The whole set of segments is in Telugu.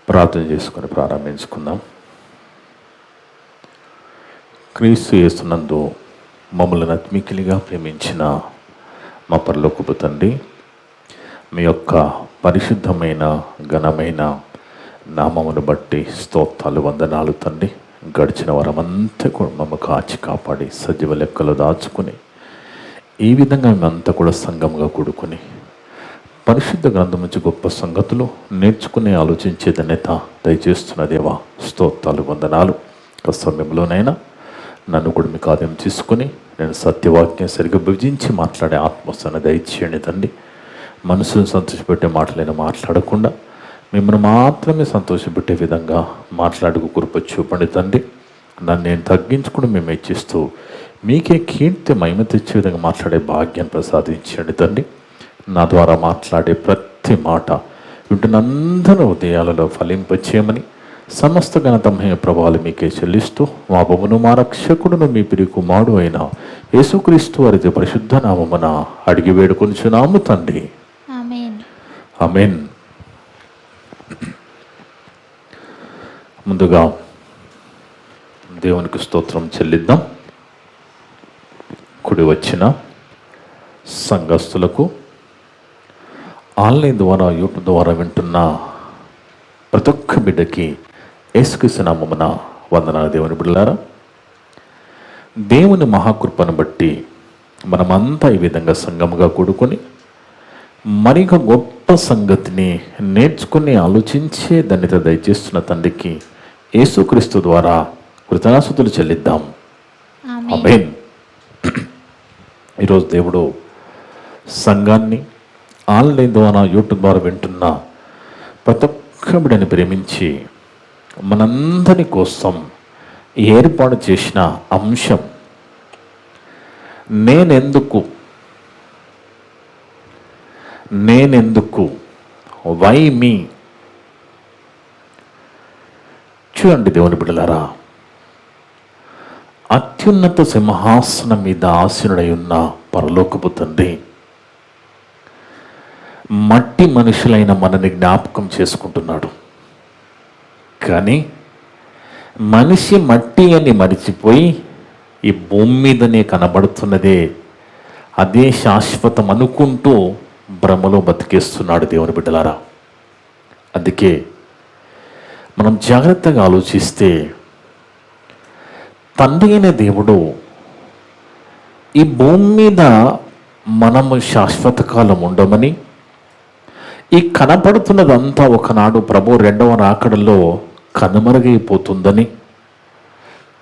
ప్రార్థన చేసుకొని ప్రారంభించుకుందాం. క్రీస్తు యేసునందు మమ్మల్ని అత్మికిలిగా ప్రేమించిన మా పరలోకపు తండ్రి, మీ యొక్క పరిశుద్ధమైన ఘనమైన నామమును బట్టి స్తోత్రాలు, వందనాలు తండ్రి. గడిచిన వారమంతా కూడా మమ్మ కాచి కాపాడి సజీవ లెక్కలో దాచుకుని ఈ విధంగా మేమంతా కూడా సంఘంగా కూడుకొని పరిశుద్ధ గ్రంథం నుంచి గొప్ప సంగతులు నేర్చుకుని ఆలోచించే ధన్యత దయచేస్తున్న దేవా, స్తోత్రాలు, వందనాలు. సమయంలోనైనా నన్ను కూడా మీకు ఆదాయం తీసుకుని నేను సత్యవాక్యం సరిగ్గా విభజించి మాట్లాడే ఆత్మస్థాన దయచేయండి తండ్రి. మనసును సంతోషపెట్టే మాటలైనా మాట్లాడకుండా మిమ్మల్ని మాత్రమే సంతోషపెట్టే విధంగా మాట్లాడుకు కృప చూపండి తండ్రి. నన్ను నేను తగ్గించుకుని మేము ఇచ్చిస్తూ మీకే కీర్తి మహిమ తెచ్చే విధంగా మాట్లాడే భాగ్యాన్ని ప్రసాదించండి తండ్రి. నా ద్వారా మాట్లాడే ప్రతి మాట వీటినందరూ ఉదయాలలో ఫలింపచేయమని సమస్త ఘనత మహిమ ప్రభావాలు మీకే చెల్లిస్తూ మా బొమ్మను మా రక్షకుడును మీ ప్రియ కుమారుడు అయిన యేసుక్రీస్తు వారి పరిశుద్ధ నామమున అడిగి వేడుకొనుచున్నాము తండ్రి. ఆమేన్. ముందుగా దేవునికి స్తోత్రం చెల్లిద్దాం. కుడి వచ్చిన సంఘస్థులకు, ఆన్లైన్ ద్వారా యూట్యూబ్ ద్వారా వింటున్న ప్రతి ఒక్క బిడ్డకి యేసుక్రీస్తు నామమున వందనాలు. దేవుని బిడ్డలారా, దేవుని మహాకృపను బట్టి మనమంతా ఈ విధంగా సంఘముగా కూడుకొని మరిక గొప్ప సంగతిని నేర్చుకుని ఆలోచించే ధన్యత దయచేస్తున్న తండ్రికి యేసుక్రీస్తు ద్వారా కృతజ్ఞతాస్తుతులు చెల్లిద్దాం. ఆమేన్. ఈరోజు దేవుడు సంఘాన్ని ఆన్లైన్ ద్వారా యూట్యూబ్ ద్వారా వింటున్న ప్రతి ఒక్క బిడ్డని ప్రేమించి మనందరి కోసం ఏర్పాటు చేసిన అంశం నేనెందుకు, వై మీ. చూడండి దేవుని బిడ్డలారా, అత్యున్నత సింహాసనం మీద ఆసీనుడై ఉన్న పరలోకపు తండ్రి మట్టి మనుషులైన మనని జ్ఞాపకం చేసుకుంటున్నాడు. కానీ మనిషి మట్టి అని మరిచిపోయి ఈ భూమి మీదనే కనబడుతున్నదే అదే శాశ్వతం అనుకుంటూ భ్రమలో బతికేస్తున్నాడు దేవుని బిడ్డలారా. అందుకే మనం జాగ్రత్తగా ఆలోచిస్తే తండ్రి అయిన దేవుడు ఈ భూమి మీద మనము శాశ్వత కాలం ఉండమని, ఈ కనపడుతున్నదంతా ఒకనాడు ప్రభు రెండవ రాకడలో కనుమరుగైపోతుందని,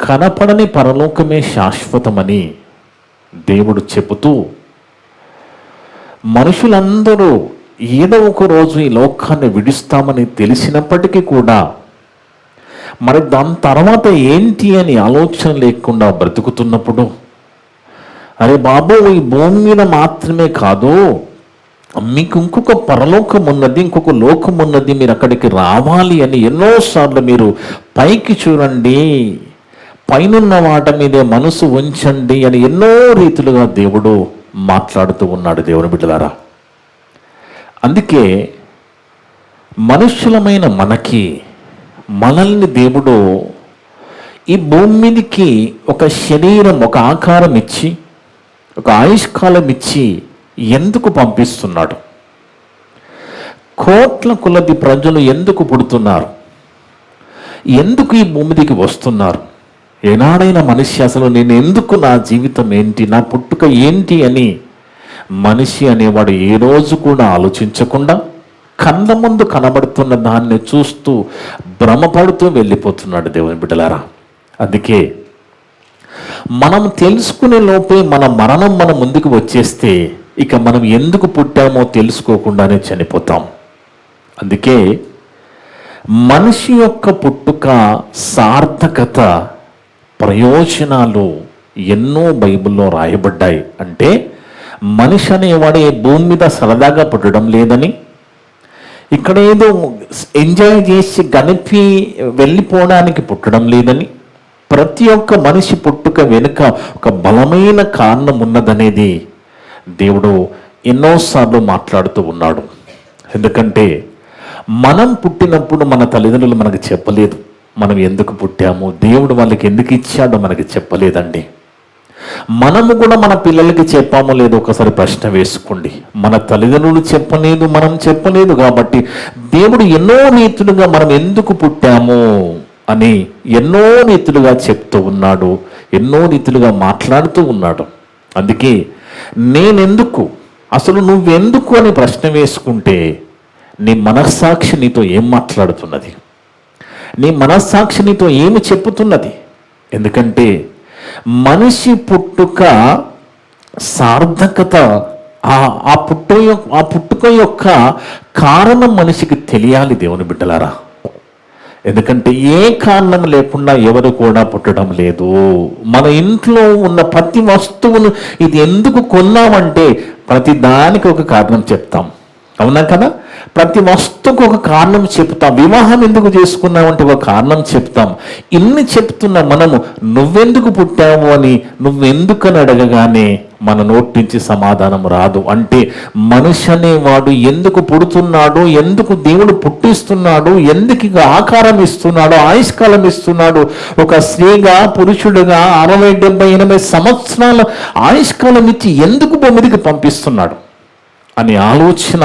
కనపడని పరలోకమే శాశ్వతమని దేవుడు చెబుతూ మనుషులందరూ ఏదో ఒక రోజు ఈ లోకాన్ని విడిస్తామని తెలిసినప్పటికీ కూడా మరి దాని తర్వాత ఏంటి అని ఆలోచన లేకుండా బ్రతుకుతున్నప్పుడు, అరే బాబు, ఈ భూమి మీద మాత్రమే కాదు, మీకు ఇంకొక పరలోకం ఉన్నది, ఇంకొక లోకం ఉన్నది, మీరు అక్కడికి రావాలి అని ఎన్నోసార్లు మీరు పైకి చూడండి, పైనున్న వాటి మీదే మనసు ఉంచండి అని ఎన్నో రీతులుగా దేవుడు మాట్లాడుతూ ఉన్నాడు దేవుని బిడ్డలారా. అందుకే మనుష్యులమైన మనల్ని దేవుడు ఈ భూమి మీదకి ఒక శరీరం, ఒక ఆకారం ఇచ్చి, ఒక ఆయుష్కాలం ఇచ్చి ఎందుకు పంపిస్తున్నాడు? కోట్ల కొలది ప్రజలు ఎందుకు పుడుతున్నారు? ఎందుకు ఈ భూమిదికి వస్తున్నారు? ఏనాడైనా మనిషి అసలు నేను ఎందుకు, నా జీవితం ఏంటి, నా పుట్టుక ఏంటి అని మనిషి అనేవాడు ఏ రోజు కూడా ఆలోచించకుండా కళ్ళ ముందు కనబడుతున్న దాన్ని చూస్తూ భ్రమపడుతూ వెళ్ళిపోతున్నాడు దేవుని బిడ్డలారా. అందుకే మనం తెలుసుకునే లోపే మన మరణం మన ముందుకు వచ్చేస్తే ఇక మనం ఎందుకు పుట్టామో తెలుసుకోకుండానే చనిపోతాం. అందుకే మనిషి యొక్క పుట్టుక, సార్థకత, ప్రయోజనాలు ఎన్నో బైబిల్లో రాయబడ్డాయి. అంటే మనిషి అనేవాడు ఈ భూమి మీద సరదాగా పుట్టడం లేదని, ఇక్కడ ఏదో ఎంజాయ్ చేసి గనిపి వెళ్ళిపోవడానికి పుట్టడం లేదని, ప్రతి ఒక్క మనిషి పుట్టుక వెనుక ఒక బలమైన కారణం ఉన్నదనేది దేవుడు ఎన్నోసార్లు మాట్లాడుతూ ఉన్నాడు. ఎందుకంటే మనం పుట్టినప్పుడు మన తల్లిదండ్రులు మనకు చెప్పలేదు మనం ఎందుకు పుట్టాము, దేవుడు వాళ్ళకి ఎందుకు ఇచ్చాడో మనకి చెప్పలేదండి. మనము కూడా మన పిల్లలకి చెప్పామో లేదో ఒకసారి ప్రశ్న వేసుకోండి. మన తల్లిదండ్రులు చెప్పలేదు, మనం చెప్పలేదు కాబట్టి దేవుడు ఎన్నో రీతులుగా మనం ఎందుకు పుట్టాము అని ఎన్నో రీతులుగా చెప్తూ ఉన్నాడు, ఎన్నో రీతులుగా మాట్లాడుతూ ఉన్నాడు. అందుకే నేనెందుకు, అసలు నువ్వెందుకు అని ప్రశ్న వేసుకుంటే నీ మనస్సాక్షి నీతో ఏం మాట్లాడుతున్నది, నీ మనస్సాక్షి నీతో ఏమి చెప్పుతున్నది? ఎందుకంటే మనిషి పుట్టుక సార్థకత, ఆ పుట్టుక యొక్క కారణం మనిషికి తెలియాలి దేవుని బిడ్డలారా. ఎందుకంటే ఏ కారణం లేకుండా ఎవరు కూడా పుట్టడం లేదు. మన ఇంట్లో ఉన్న ప్రతి వస్తువును ఇది ఎందుకు కొన్నామంటే ప్రతి దానికి ఒక కారణం చెప్తాం, అవునా కదా? ప్రతి వస్తువుకు ఒక కారణం చెప్తాం. వివాహం ఎందుకు చేసుకున్నామంటే ఒక కారణం చెప్తాం. ఇన్ని చెప్తున్న మనము నువ్వెందుకు పుట్టావు అని నువ్వెందుకని అడగగానే మన నోటి నుంచి సమాధానం రాదు. అంటే మనిషి అనేవాడు ఎందుకు పుడుతున్నాడు, ఎందుకు దేవుడు పుట్టిస్తున్నాడు, ఎందుకు ఆకారం ఇస్తున్నాడు, ఆయుష్కాలం ఇస్తున్నాడు, ఒక స్త్రీగా పురుషుడుగా 60, 70, 80 సంవత్సరాల ఆయుష్కాలం ఇచ్చి ఎందుకు భూమిదికి పంపిస్తున్నాడు అని ఆలోచన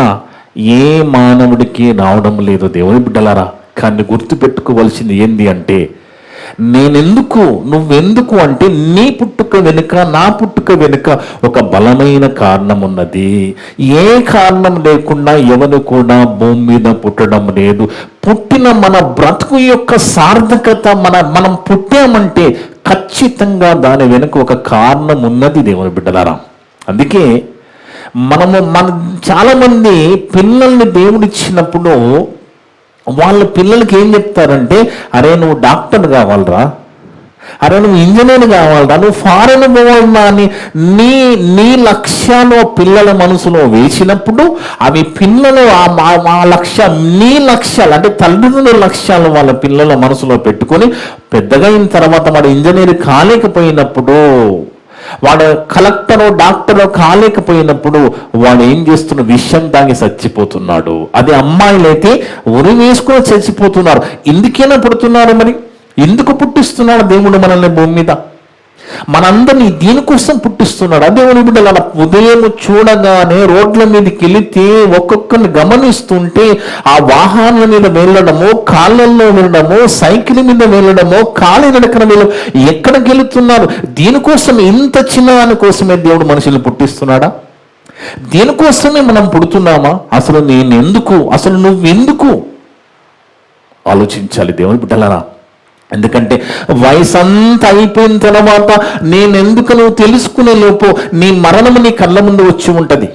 ఏ మానవుడికి రావడం లేదు దేవుని బిడ్డలారా. కానీ గుర్తుపెట్టుకోవాల్సింది ఏంది అంటే నేనెందుకు, నువ్వెందుకు అంటే నీ పుట్టుక వెనుక, నా పుట్టుక వెనుక ఒక బలమైన కారణం ఉన్నది. ఏ కారణం లేకుండా ఎవరు కూడా భూమి మీద పుట్టడం లేదు. పుట్టిన మన బ్రతుకు యొక్క సార్థకత, మనం పుట్టామంటే ఖచ్చితంగా దాని వెనుక ఒక కారణం ఉన్నది దేవుని బిడ్డలారా. అందుకే మన చాలామంది పిల్లల్ని దేవుడిచ్చినప్పుడు వాళ్ళ పిల్లలకి ఏం చెప్తారంటే, అరే నువ్వు డాక్టర్ కావాలరా, అరే నువ్వు ఇంజనీర్ కావాలరా, నువ్వు ఫారెన్ పోవాలరా అని నీ లక్ష్యాలు పిల్లల మనసులో వేసినప్పుడు అవి పిల్లలు ఆ లక్ష్యం, నీ లక్ష్యాలు అంటే తల్లిదండ్రుల లక్ష్యాలు వాళ్ళ పిల్లల మనసులో పెట్టుకొని పెద్దగా అయిన తర్వాత వాడు ఇంజనీర్ కాలేకపోయినప్పుడు, వాడు కలెక్టరో డాక్టరో కాలేకపోయినప్పుడు వాడు ఏం చేస్తున్న విషయం తాగి చచ్చిపోతున్నాడు. అదే అమ్మాయిలైతే ఉరి వేసుకొని చచ్చిపోతున్నారు. ఎందుకైనా పుడుతున్నారు? మరి ఎందుకు పుట్టిస్తున్నాడు దేవుడు మనల్ని భూమి మీద? మనందరినీ దీనికోసం పుట్టిస్తున్నాడు. అదే బిడ్డలు అలా ఉదయం చూడగానే రోడ్ల మీదకి వెళితే ఒక్కొక్కరిని గమనిస్తుంటే ఆ వాహనాల మీద వెళ్ళడము, కాళ్ళల్లో వెళ్ళడము, సైకిల్ మీద వెళ్ళడము, కాలి నడకన వెళ్ళడం, ఎక్కడికి వెళుతున్నారు? దీనికోసం, ఇంత చిన్నదాని కోసమే దేవుడు మనుషులు పుట్టిస్తున్నాడా? దీనికోసమే మనం పుడుతున్నామా? అసలు నేనెందుకు, అసలు నువ్వెందుకు ఆలోచించాలి దేవుని బిడ్డలారా. ఎందుకంటే వయసు అంతా అయిపోయిన తర్వాత నేనెందుకు నువ్వు తెలుసుకునే లోపు నీ మరణము నీ కళ్ళ ముందు వచ్చి ఉంటుంది.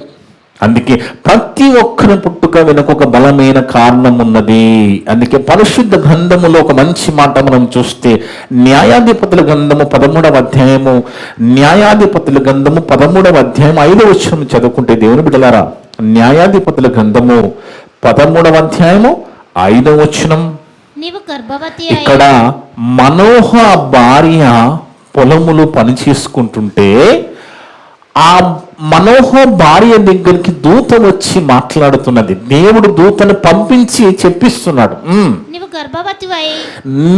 అందుకే ప్రతి ఒక్కరి పుట్టుక వెనుక ఒక బలమైన కారణం ఉన్నది. అందుకే పరిశుద్ధ గ్రంథములో ఒక మంచి మాట మనం చూస్తే న్యాయాధిపతుల గ్రంథము 13వ అధ్యాయము, న్యాయాధిపతుల గ్రంథము 13వ అధ్యాయం 5వ వచనం చదువుకుంటే దేవుని బిడ్డలారా, న్యాయాధిపతుల గ్రంథము 13వ అధ్యాయము 5వ వచనం. ఇక్కడ మనోహ భార్య పొలములు పని చేసుకుంటుంటే ఆ మనోహ భార్య దగ్గరికి దూత వచ్చి మాట్లాడుతున్నది. దేవుడు దూతను పంపించి చెప్పిస్తున్నాడు,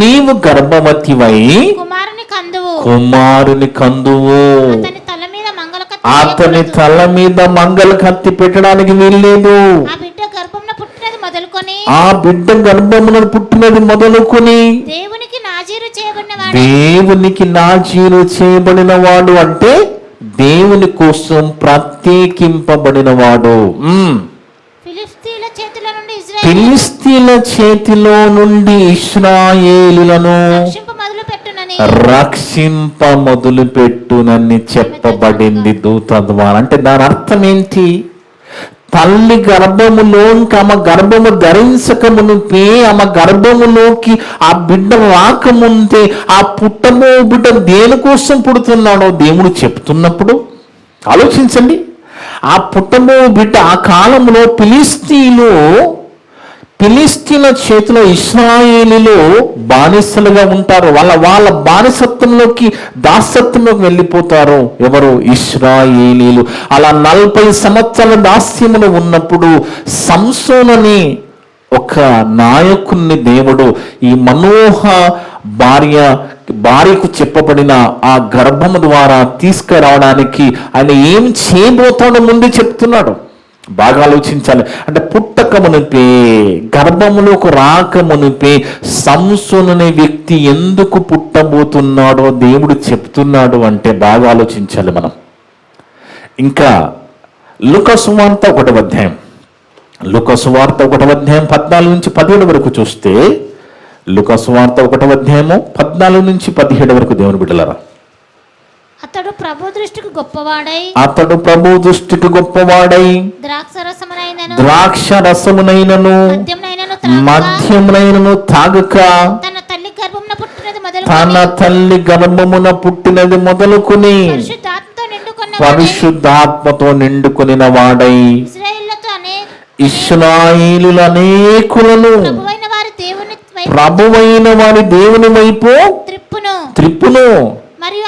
నీవు గర్భవతివై కుమారుని కందువు, అతని తల మీద మంగళ కత్తి పెట్టడానికి వీల్లేదు. ఆ బిడ్డ గర్భమున పుట్టినది మొదలుకొని దేవునికి నాజీరు చేయబడిన వాడు అంటే దేవుని కోసం ప్రత్యేకింపబడిన వాడు. ఫిలిస్తీన్ల చేతిలో నుండి ఇశ్రాయేలులను రక్షింప మొదలు పెట్టునని చెప్పబడింది దూత ద్వారా. అంటే దాని అర్థం ఏంటి? తల్లి గర్భములోకి ఆమె గర్భము ధరించకమునిపే, ఆమె గర్భములోకి ఆ బిడ్డ రాకముందే ఆ పుట్టబో బిడ్డ దేనికోసం పుడుతున్నాడో దేవుడు చెప్తున్నప్పుడు ఆలోచించండి. ఆ పుట్టబో బిడ్డ ఆ కాలంలో ఫిలిస్తీన్ల చేతిలో ఇశ్రాయేలీలు బానిసలుగా ఉంటారు. వాళ్ళ బానిసత్వంలోకి, దాసత్వంలోకి వెళ్ళిపోతారు. ఎవరు? ఇశ్రాయేలీలు. అలా 40 సంవత్సరాల దాస్యములు ఉన్నప్పుడు సంసోనుని ఒక నాయకుని దేవుడు ఈ మనోహ భార్యకు చెప్పబడిన ఆ గర్భము ద్వారా తీసుకురావడానికి ఆయన ఏం చేయబోతాడో ముందే చెప్తున్నాడు. బాగా ఆలోచించాలి. అంటే పుట్టక మునిపే, గర్భములోకి రాక మునిపే సంసోను అనే వ్యక్తి ఎందుకు పుట్టబోతున్నాడో దేవుడు చెప్తున్నాడు అంటే బాగా ఆలోచించాలి మనం. ఇంకా లూకా సువార్త 1వ అధ్యాయం, లూకా సువార్త 1వ అధ్యాయం 14 నుంచి 17 వరకు చూస్తే, లూకా సువార్త 1వ అధ్యాయము 14 నుంచి 17 వరకు దేవుని బిడ్డలారా, అతడు ప్రభు దృష్టికి గొప్పవాడై ద్రాక్ష రసమునైనను మద్యమునైనను తాగక తన తల్లి గర్భమున పుట్టినది మొదలుకుని పరిశుద్ధాత్మతో నిండుకొనిన వాడై ఇశ్రాయేలీయుల అనేకులను ప్రభువైన వారి దేవుని వైపు త్రిప్పును మరియు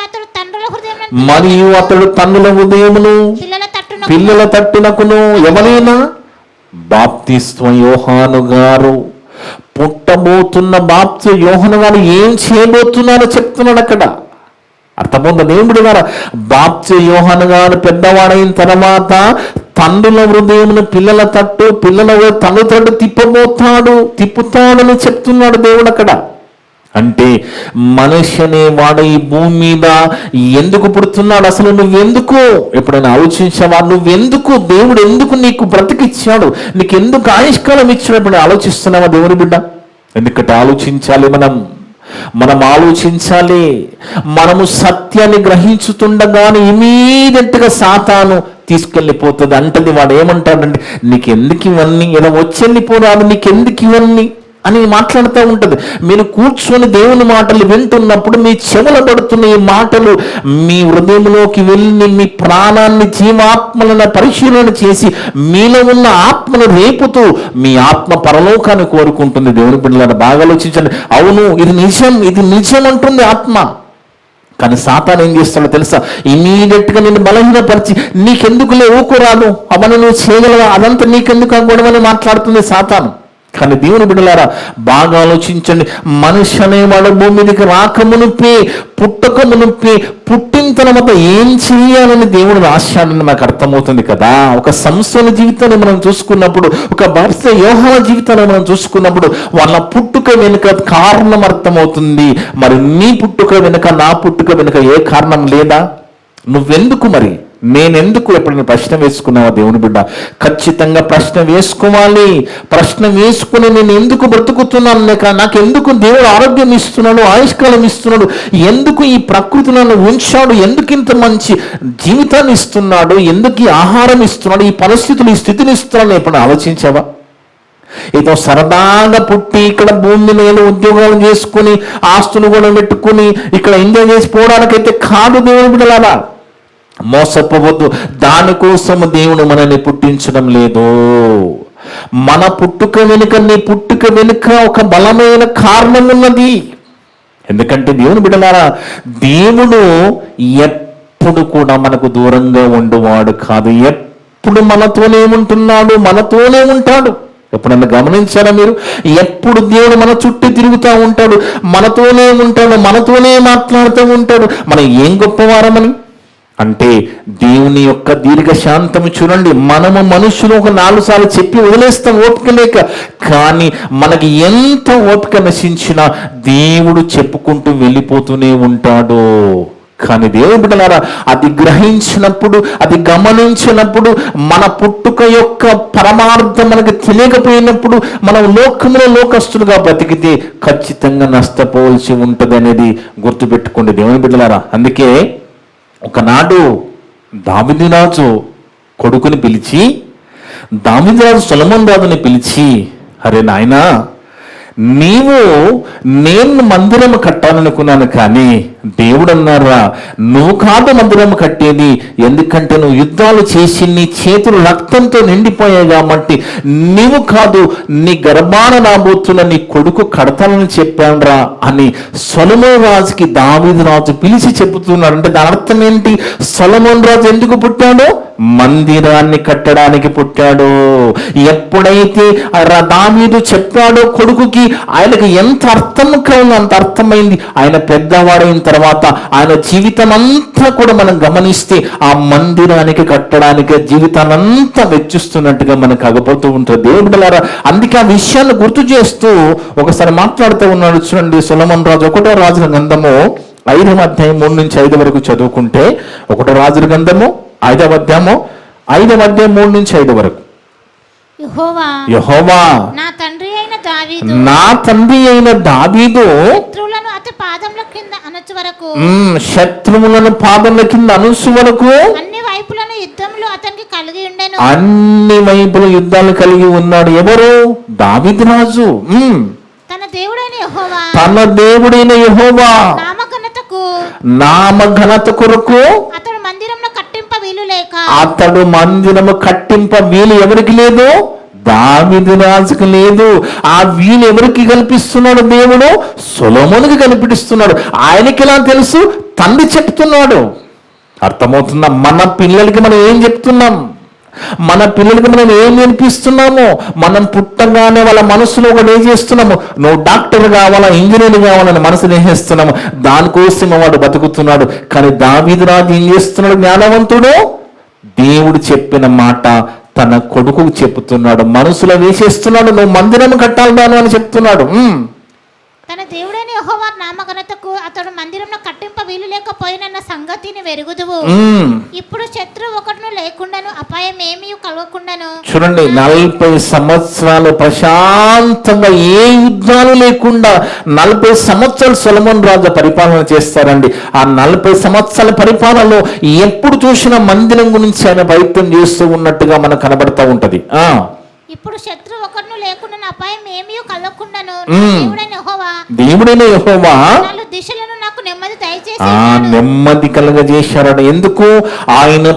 అతడు తండ్రుల హృదయమును పిల్లల తట్టునకును ఎవరైనా బాప్తిస్మ యోహాను గారు పుట్టబోతున్న యోహాను గారు ఏం చేయబోతున్నారో చెప్తున్నాడు అక్కడ. అర్థమవుతుందా దేవుడి గారు? యోహాను గారు పెద్దవాడైన తర్వాత తండ్రుల హృదయమును పిల్లల తన్ను తట్టు తిప్పుతాడని చెప్తున్నాడు దేవుడు అక్కడ. అంటే మనిషి అనేవాడు ఈ భూమి మీద ఎందుకు పుడుతున్నాడు? అసలు నువ్వెందుకు ఎప్పుడైనా ఆలోచించావా? నువ్వెందుకు, దేవుడు ఎందుకు నీకు బ్రతికిచ్చాడు, నీకు ఎందుకు ఆయుష్కాలం ఇచ్చాడు ఎప్పుడు ఆలోచిస్తున్నావా దేవుని బిడ్డ? ఎందుకంటే ఆలోచించాలి, మనం ఆలోచించాలి. మనము సత్యాన్ని గ్రహించుతుండగానే ఇమీడియట్గా సాతాను తీసుకెళ్ళిపోతుంది. అంటది వాడు ఏమంటాడంటే, నీకెందుకు ఇవన్నీ, ఇలా వచ్చెళ్ళిపోరాదు, నీకెందుకు ఇవన్నీ అని మాట్లాడుతూ ఉంటుంది. మీరు కూర్చొని దేవుని మాటలు వింటున్నప్పుడు మీ చెవుల పడుతున్న ఈ మాటలు మీ హృదయంలోకి వెళ్ళి మీ ప్రాణాన్ని, జీవాత్మలను పరిశీలన చేసి మీలో ఉన్న ఆత్మను రేపుతూ మీ ఆత్మ పరలోకాన్ని కోరుకుంటుంది. దేవుని బిడ్డలను బాగా ఆలోచించండి. అవును, ఇది నిజం అంటుంది ఆత్మ. కానీ సాతాను ఏం చేస్తాడో తెలుసా? ఇమీడియట్గా నేను బలహీనపరిచి నీకెందుకులే ఊకురాదు, అవన్నీ నువ్వు చేయగలవా, అదంతా నీకెందుకు గొడవని మాట్లాడుతుంది సాతాను. కానీ దేవుని బిడ్డలారా బాగా ఆలోచించండి. మనిషి అనేవాడు భూమి మీదకి రాకమునిపే, పుట్టకమునిపే, పుట్టిన తర్వాత ఏం చేయాలని దేవుడు రాశాడని మాకు అర్థమవుతుంది కదా. ఒక సంస్థల జీవితాన్ని మనం చూసుకున్నప్పుడు, ఒక భర్త యోహాన జీవితాన్ని మనం చూసుకున్నప్పుడు వాళ్ళ పుట్టుక వెనుక కారణం అర్థమవుతుంది. మరి నీ పుట్టుక వెనుక, నా పుట్టుక వెనుక ఏ కారణం లేదా? నువ్వెందుకు, మరి నేనెందుకు? ఎప్పుడైనా ప్రశ్న వేసుకున్నావా దేవుని బిడ్డ? ఖచ్చితంగా ప్రశ్న వేసుకోవాలి. ప్రశ్న వేసుకుని నేను ఎందుకు బ్రతుకుతున్నాను, నాకు ఎందుకు దేవుడు ఆరోగ్యం ఇస్తున్నాడు, ఆయుష్కాలం ఇస్తున్నాడు, ఎందుకు ఈ ప్రకృతి నన్ను ఉంచాడు, ఎందుకు ఇంత మంచి జీవితాన్ని ఇస్తున్నాడు, ఎందుకు ఈ ఆహారం ఇస్తున్నాడు, ఈ పరిస్థితులు, ఈ స్థితిని ఇస్తున్నాడు ఎప్పుడు ఆలోచించావా? ఏదో సరదాగా పుట్టి ఇక్కడ భూమి మీద ఉద్యోగాలు చేసుకుని ఆస్తులు కూడా పెట్టుకుని ఇక్కడ ఎంజాయ్ చేసిపోవడానికైతే కాదు దేవుని బిడ్డలారా. మోసపోవద్దు. దానికోసం దేవుడు మనల్ని పుట్టించడం లేదు. మన పుట్టుక వెనుక, నీ పుట్టుక వెనుక ఒక బలమైన కారణం ఉన్నది. ఎందుకంటే దేవుని బిడ్డలారా, దేవుడు ఎప్పుడు కూడా మనకు దూరంగా ఉండేవాడు కాదు. ఎప్పుడు మనతోనే ఉంటున్నాడు, మనతోనే ఉంటాడు. ఎప్పుడన్నా గమనించారా మీరు? ఎప్పుడు దేవుడు మన చుట్టూ తిరుగుతూ ఉంటాడు, మనతోనే ఉంటాడు, మనతోనే మాట్లాడుతూ ఉంటాడు. మనం ఏం గొప్పవారమని అంటే దేవుని యొక్క దీర్ఘశాంతము చూడండి. మనము మనుషులు ఒక 4 సార్లు చెప్పి వదిలేస్తాం ఓపిక లేక. కానీ మనకి ఎంత ఓపిక నశించినా దేవుడు చెప్పుకుంటూ వెళ్ళిపోతూనే ఉంటాడు. కానీ దేవుని బిడ్డలారా, అది గ్రహించినప్పుడు, అది గమనించినప్పుడు, మన పుట్టుక యొక్క పరమార్థం మనకు తెలియకపోయినప్పుడు మనం లోకంలో లోకస్తులుగా బ్రతికితే ఖచ్చితంగా నష్టపోవలసి ఉంటుంది అనేది గుర్తుపెట్టుకోండి దేవుని బిడ్డలారా. అందుకే ఒకనాడు దావీదురాజు కొడుకుని పిలిచి, దావీదురాజు సొలొమోను రాజుని పిలిచి, అరే నాయనా, నేను మందిరం కట్టాలనుకున్నాను, కానీ దేవుడు అన్నారా, నువ్వు కాదు మందిరం కట్టేది, ఎందుకంటే నువ్వు యుద్ధాలు చేసి నీ చేతులు రక్తంతో నిండిపోయాయి కాబట్టి నీవు కాదు, నీ గర్భాన రాబోతున్న నీ కొడుకు కడతానని చెప్పానురా అని సొలొమోను రాజుకి దావీదు రాజు పిలిచి చెబుతున్నాడు. అంటే దాని అర్థం ఏంటి? సొలొమోను రాజు ఎందుకు పుట్టాడు? మందిరాన్ని కట్టడానికి పుట్టాడు. ఎప్పుడైతే దావీదు చెప్పాడో కొడుకుకి, ఆయనకు ఎంత అర్థం కాదు అంత అర్థమైంది. ఆయన పెద్దవాడైన తర్వాత ఆయన జీవితం అంతా కూడా మనం గమనిస్తే ఆ మందిరానికి కట్టడానికి జీవితాన్ని అంతా వెచ్చిస్తున్నట్టుగా మనకు అగపోతూ ఉంటుంది. దేవుడారా, అందుకే ఆ విషయాన్ని గుర్తు చేస్తూ ఒకసారి మాట్లాడుతూ ఉన్నాడు. చూడండి, సొలొమోను రాజు 1వ రాజుల గ్రంథము 5వ అధ్యాయం 3 నుంచి 5 వరకు చదువుకుంటే, 1వ రాజుల గ్రంథము 5వ అధ్యాయము 5వ అధ్యాయం 3 నుంచి 5 వరకు. యెహోవా నా తండ్రి అయిన దావీదు శత్రువులను అతి పాదముల కింద అణచు వరకు, శత్రువులను పాదముల కింద అణచు వరకు అన్ని వైపులను యుద్ధములు అతనికి కలిగి ఉండెను. అన్ని వైపులు యుద్ధాలు కలిగి ఉన్నాడు. ఎవరు? దావీదు రాజు. తన దేవుడైన యెహోవా నామఘనత కొరకు అతడు మందిరమును కట్టింప వీలు ఎవరికి లేదు? దావీదు రాజుకు లేదు. ఆ వీలు ఎవరికి కల్పిస్తున్నాడు? దేవుడు సొలొమోనుకి కల్పిస్తున్నాడు. ఆయనకి ఎలా తెలుసు? తండ్రి చెప్తున్నాడు. అర్థమవుతుందా? మన పిల్లలకి మనం ఏం చెప్తున్నాం? మన పిల్లలకి మనం ఏం నేర్పిస్తున్నామో, మనం పుట్టగానే వాళ్ళ మనసులో ఒకటి ఏం చేస్తున్నాము? నువ్వు డాక్టర్ కావాలా, ఇంజనీర్ కావాలని మనసు నేసేస్తున్నాము. దానికోసం వాడు బతుకుతున్నాడు. కానీ దావీదు రాజు ఏం చేస్తున్నాడు? జ్ఞానవంతుడు. దేవుడు చెప్పిన మాట తన కొడుకుకు చెప్తున్నాడు, మనసులో వేసేస్తున్నాడు. నువ్వు మందిరం కట్టాలి అని చెప్తున్నాడు. తన దేవుడైన యెహోవా నామఘనతకు అతడు మందిరంలో కట్టింప వీలు లేకపోయినన్న సంగతిని వెరుగుదువు. ఇప్పుడు శత్రు ఒకడును లేకుండాను, అపాయం ఏమీ కలగకుండాను. చూడండి, 40 సంవత్సరాలు ప్రశాంతంగా ఏ యుద్ధాలు లేకుండా 40 సంవత్సరాలు సొలొమోను రాజు పరిపాలన చేస్తారండి. ఆ 40 సంవత్సరాల పరిపాలనలో ఎప్పుడు చూసినా మందిరం గురించి ఆయన ప్రయత్నం చేస్తూ ఉన్నట్టుగా మనకు కనబడతా ఉంటది. ఇప్పుడు శత్రు ఒకడును లేకుండా అపాయం ఏమీ కలగకుండాను, దేవుడైన యెహోవా దిశలను నాకు నెమ్మది దయచేసి నెమ్మది కలగజేశాడు. ఎందుకు? ఆయన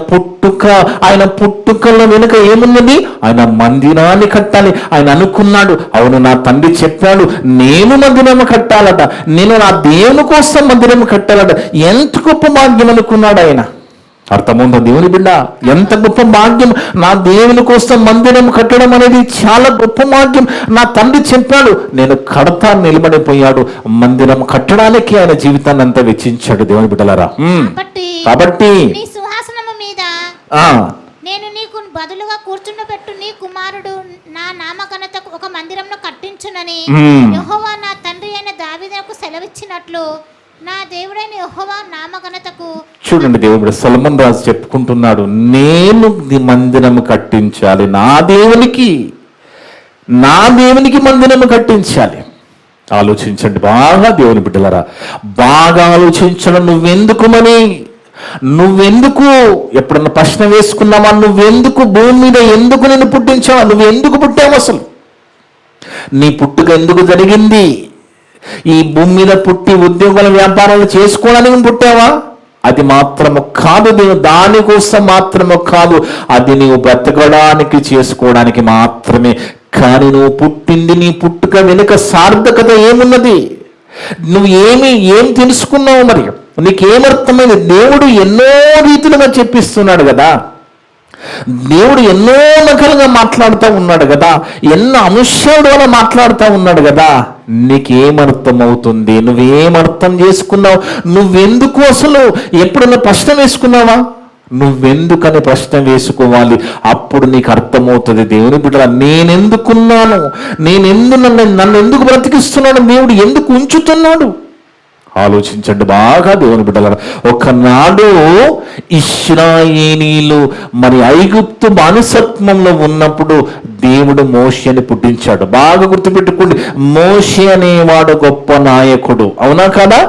పుట్టుకల వెనుక ఏమున్నది? ఆయన మందిరాన్ని కట్టాలి. ఆయన అనుకున్నాడు, అవును నా తండ్రి చెప్పాడు నేను మందిరం కట్టాలట, నేను నా దేవుని కోసం మందిరం కట్టాలట. ఎంత గొప్ప భాగ్యం అనుకున్నాడు ఆయన. అర్థమవుతుందా దేవుని బిడ్డ? ఎంత గొప్ప భాగ్యం! నా దేవుని కోసం మందిరం కట్టడం అనేది చాలా గొప్ప భాగ్యం. నా తండ్రి చెప్పాడు, నేను కడతాను, నిలబడిపోయాడు. మందిరం కట్టడానికి ఆయన జీవితాన్ని అంతా వెచ్చించాడు. దేవుని బిడ్డలారా, కాబట్టి నీ సింహాసనము మీద నేను నీకు బదులుగా కూర్చుండబెట్టు నీ కుమారుడు నా నామఘనతకు ఒక మందిరంను కట్టించునని యెహోవా నా తండ్రి అయిన దావీదుకు సెలవిచ్చినట్లు నా దేవుడైన యెహోవా నామఘనతకు. చూడండి, దేవుడు సొలొమోను రాజు చెప్పుకుంటున్నాడు, నేను మందిరం కట్టించాలి, నా దేవునికి మందిరం కట్టించాలి. ఆలోచించండి బాగా దేవుని బిడ్డలారా, బాగా ఆలోచించడం. నువ్వెందుకు ఎప్పుడన్నా ప్రశ్న వేసుకున్నావా? నువ్వెందుకు భూమి మీద ఎందుకు నేను పుట్టించావా? నువ్వెందుకు పుట్టావు? అసలు నీ పుట్టుక ఎందుకు జరిగింది? ఈ భూమి మీద పుట్టి ఉద్యోగాల వ్యాపారాలు చేసుకోవడానికి పుట్టావా? అది మాత్రము కాదు. దానికోసం మాత్రము కాదు, అది నీవు బ్రతకడానికి చేసుకోవడానికి మాత్రమే. కానీ నువ్వు పుట్టింది, నీ పుట్టుక వెనుక సార్థకత ఏమున్నది? నువ్వు ఏం తెలుసుకున్నావు? మరి నీకేమర్థమైంది? దేవుడు ఎన్నో రీతులుగా చెప్పిస్తున్నాడు కదా, దేవుడు ఎన్నో రకాలుగా మాట్లాడుతూ ఉన్నాడు కదా, ఎన్నో అంశాల ద్వారా మాట్లాడుతూ ఉన్నాడు కదా. నీకేమర్థమవుతుంది? నువ్వేమర్థం చేసుకున్నావు? నువ్వెందుకు అసలు ఎప్పుడన్నా ప్రశ్న వేసుకున్నావా? నువ్వెందుకని ప్రశ్న వేసుకోవాలి. అప్పుడు నీకు అర్థమవుతుంది. దేవుని బిడ్డ, నేనెందుకున్నాను, నన్ను ఎందుకు బ్రతికిస్తున్నాడు, దేవుడు ఎందుకు ఉంచుతున్నాడు? ఆలోచించండి బాగా దేవుని బిడ్డలారా. ఒకనాడు ఇశ్రాయేలీలు మరి ఐగుప్తు బానిసత్వంలో ఉన్నప్పుడు దేవుడు మోషేని పుట్టించాడు. బాగా గుర్తుపెట్టుకోండి, మోషే అనేవాడు గొప్ప నాయకుడు, అవునా కదా?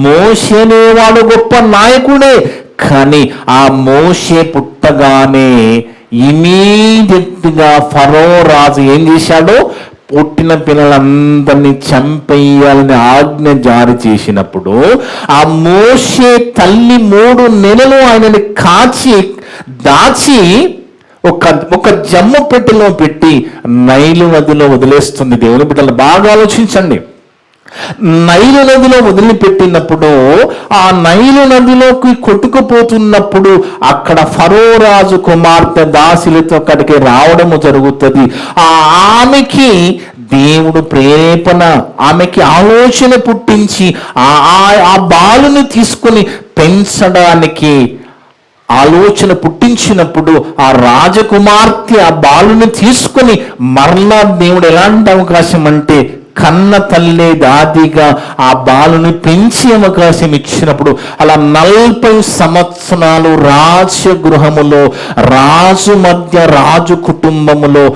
మోషే అనేవాడు గొప్ప నాయకుడే. కానీ ఆ మోషే పుట్టగానే ఇమీడియట్ గా ఫరో రాజు ఏం చేశాడు? పుట్టిన పిల్లలందరినీ చంపేయాలని ఆజ్ఞ జారీ చేసినప్పుడు ఆ మోషే తల్లి 3 నెలలు ఆయనని దాచి ఒక జమ్ము పెట్టెలో పెట్టి నైలు నదిలో వదిలేస్తుంది. దేవుని బిడ్డలు బాగా ఆలోచించండి. నైలు నదిలో వదిలిపెట్టినప్పుడు ఆ నైలు నదిలోకి కొట్టుకుపోతున్నప్పుడు అక్కడ ఫరో రాజు కుమార్తె దాసిలతో అక్కడికి రావడము జరుగుతుంది. ఆమెకి దేవుడు ప్రేరేపణ, ఆమెకి ఆలోచన పుట్టించి ఆ బాలుని తీసుకుని పెంచడానికి ఆలోచన పుట్టించినప్పుడు ఆ రాజకుమార్తె ఆ బాలుని తీసుకుని మరలా దేవుడు ఎలాంటి అవకాశం అంటే కన్న తల్లే దాదిగా ఆ బాలుని పెంచి అవకాశం ఇచ్చినప్పుడు అలా 40 సంవత్సరాలు రాజగృహములో రాజు మధ్య రాజు కుటుంబములో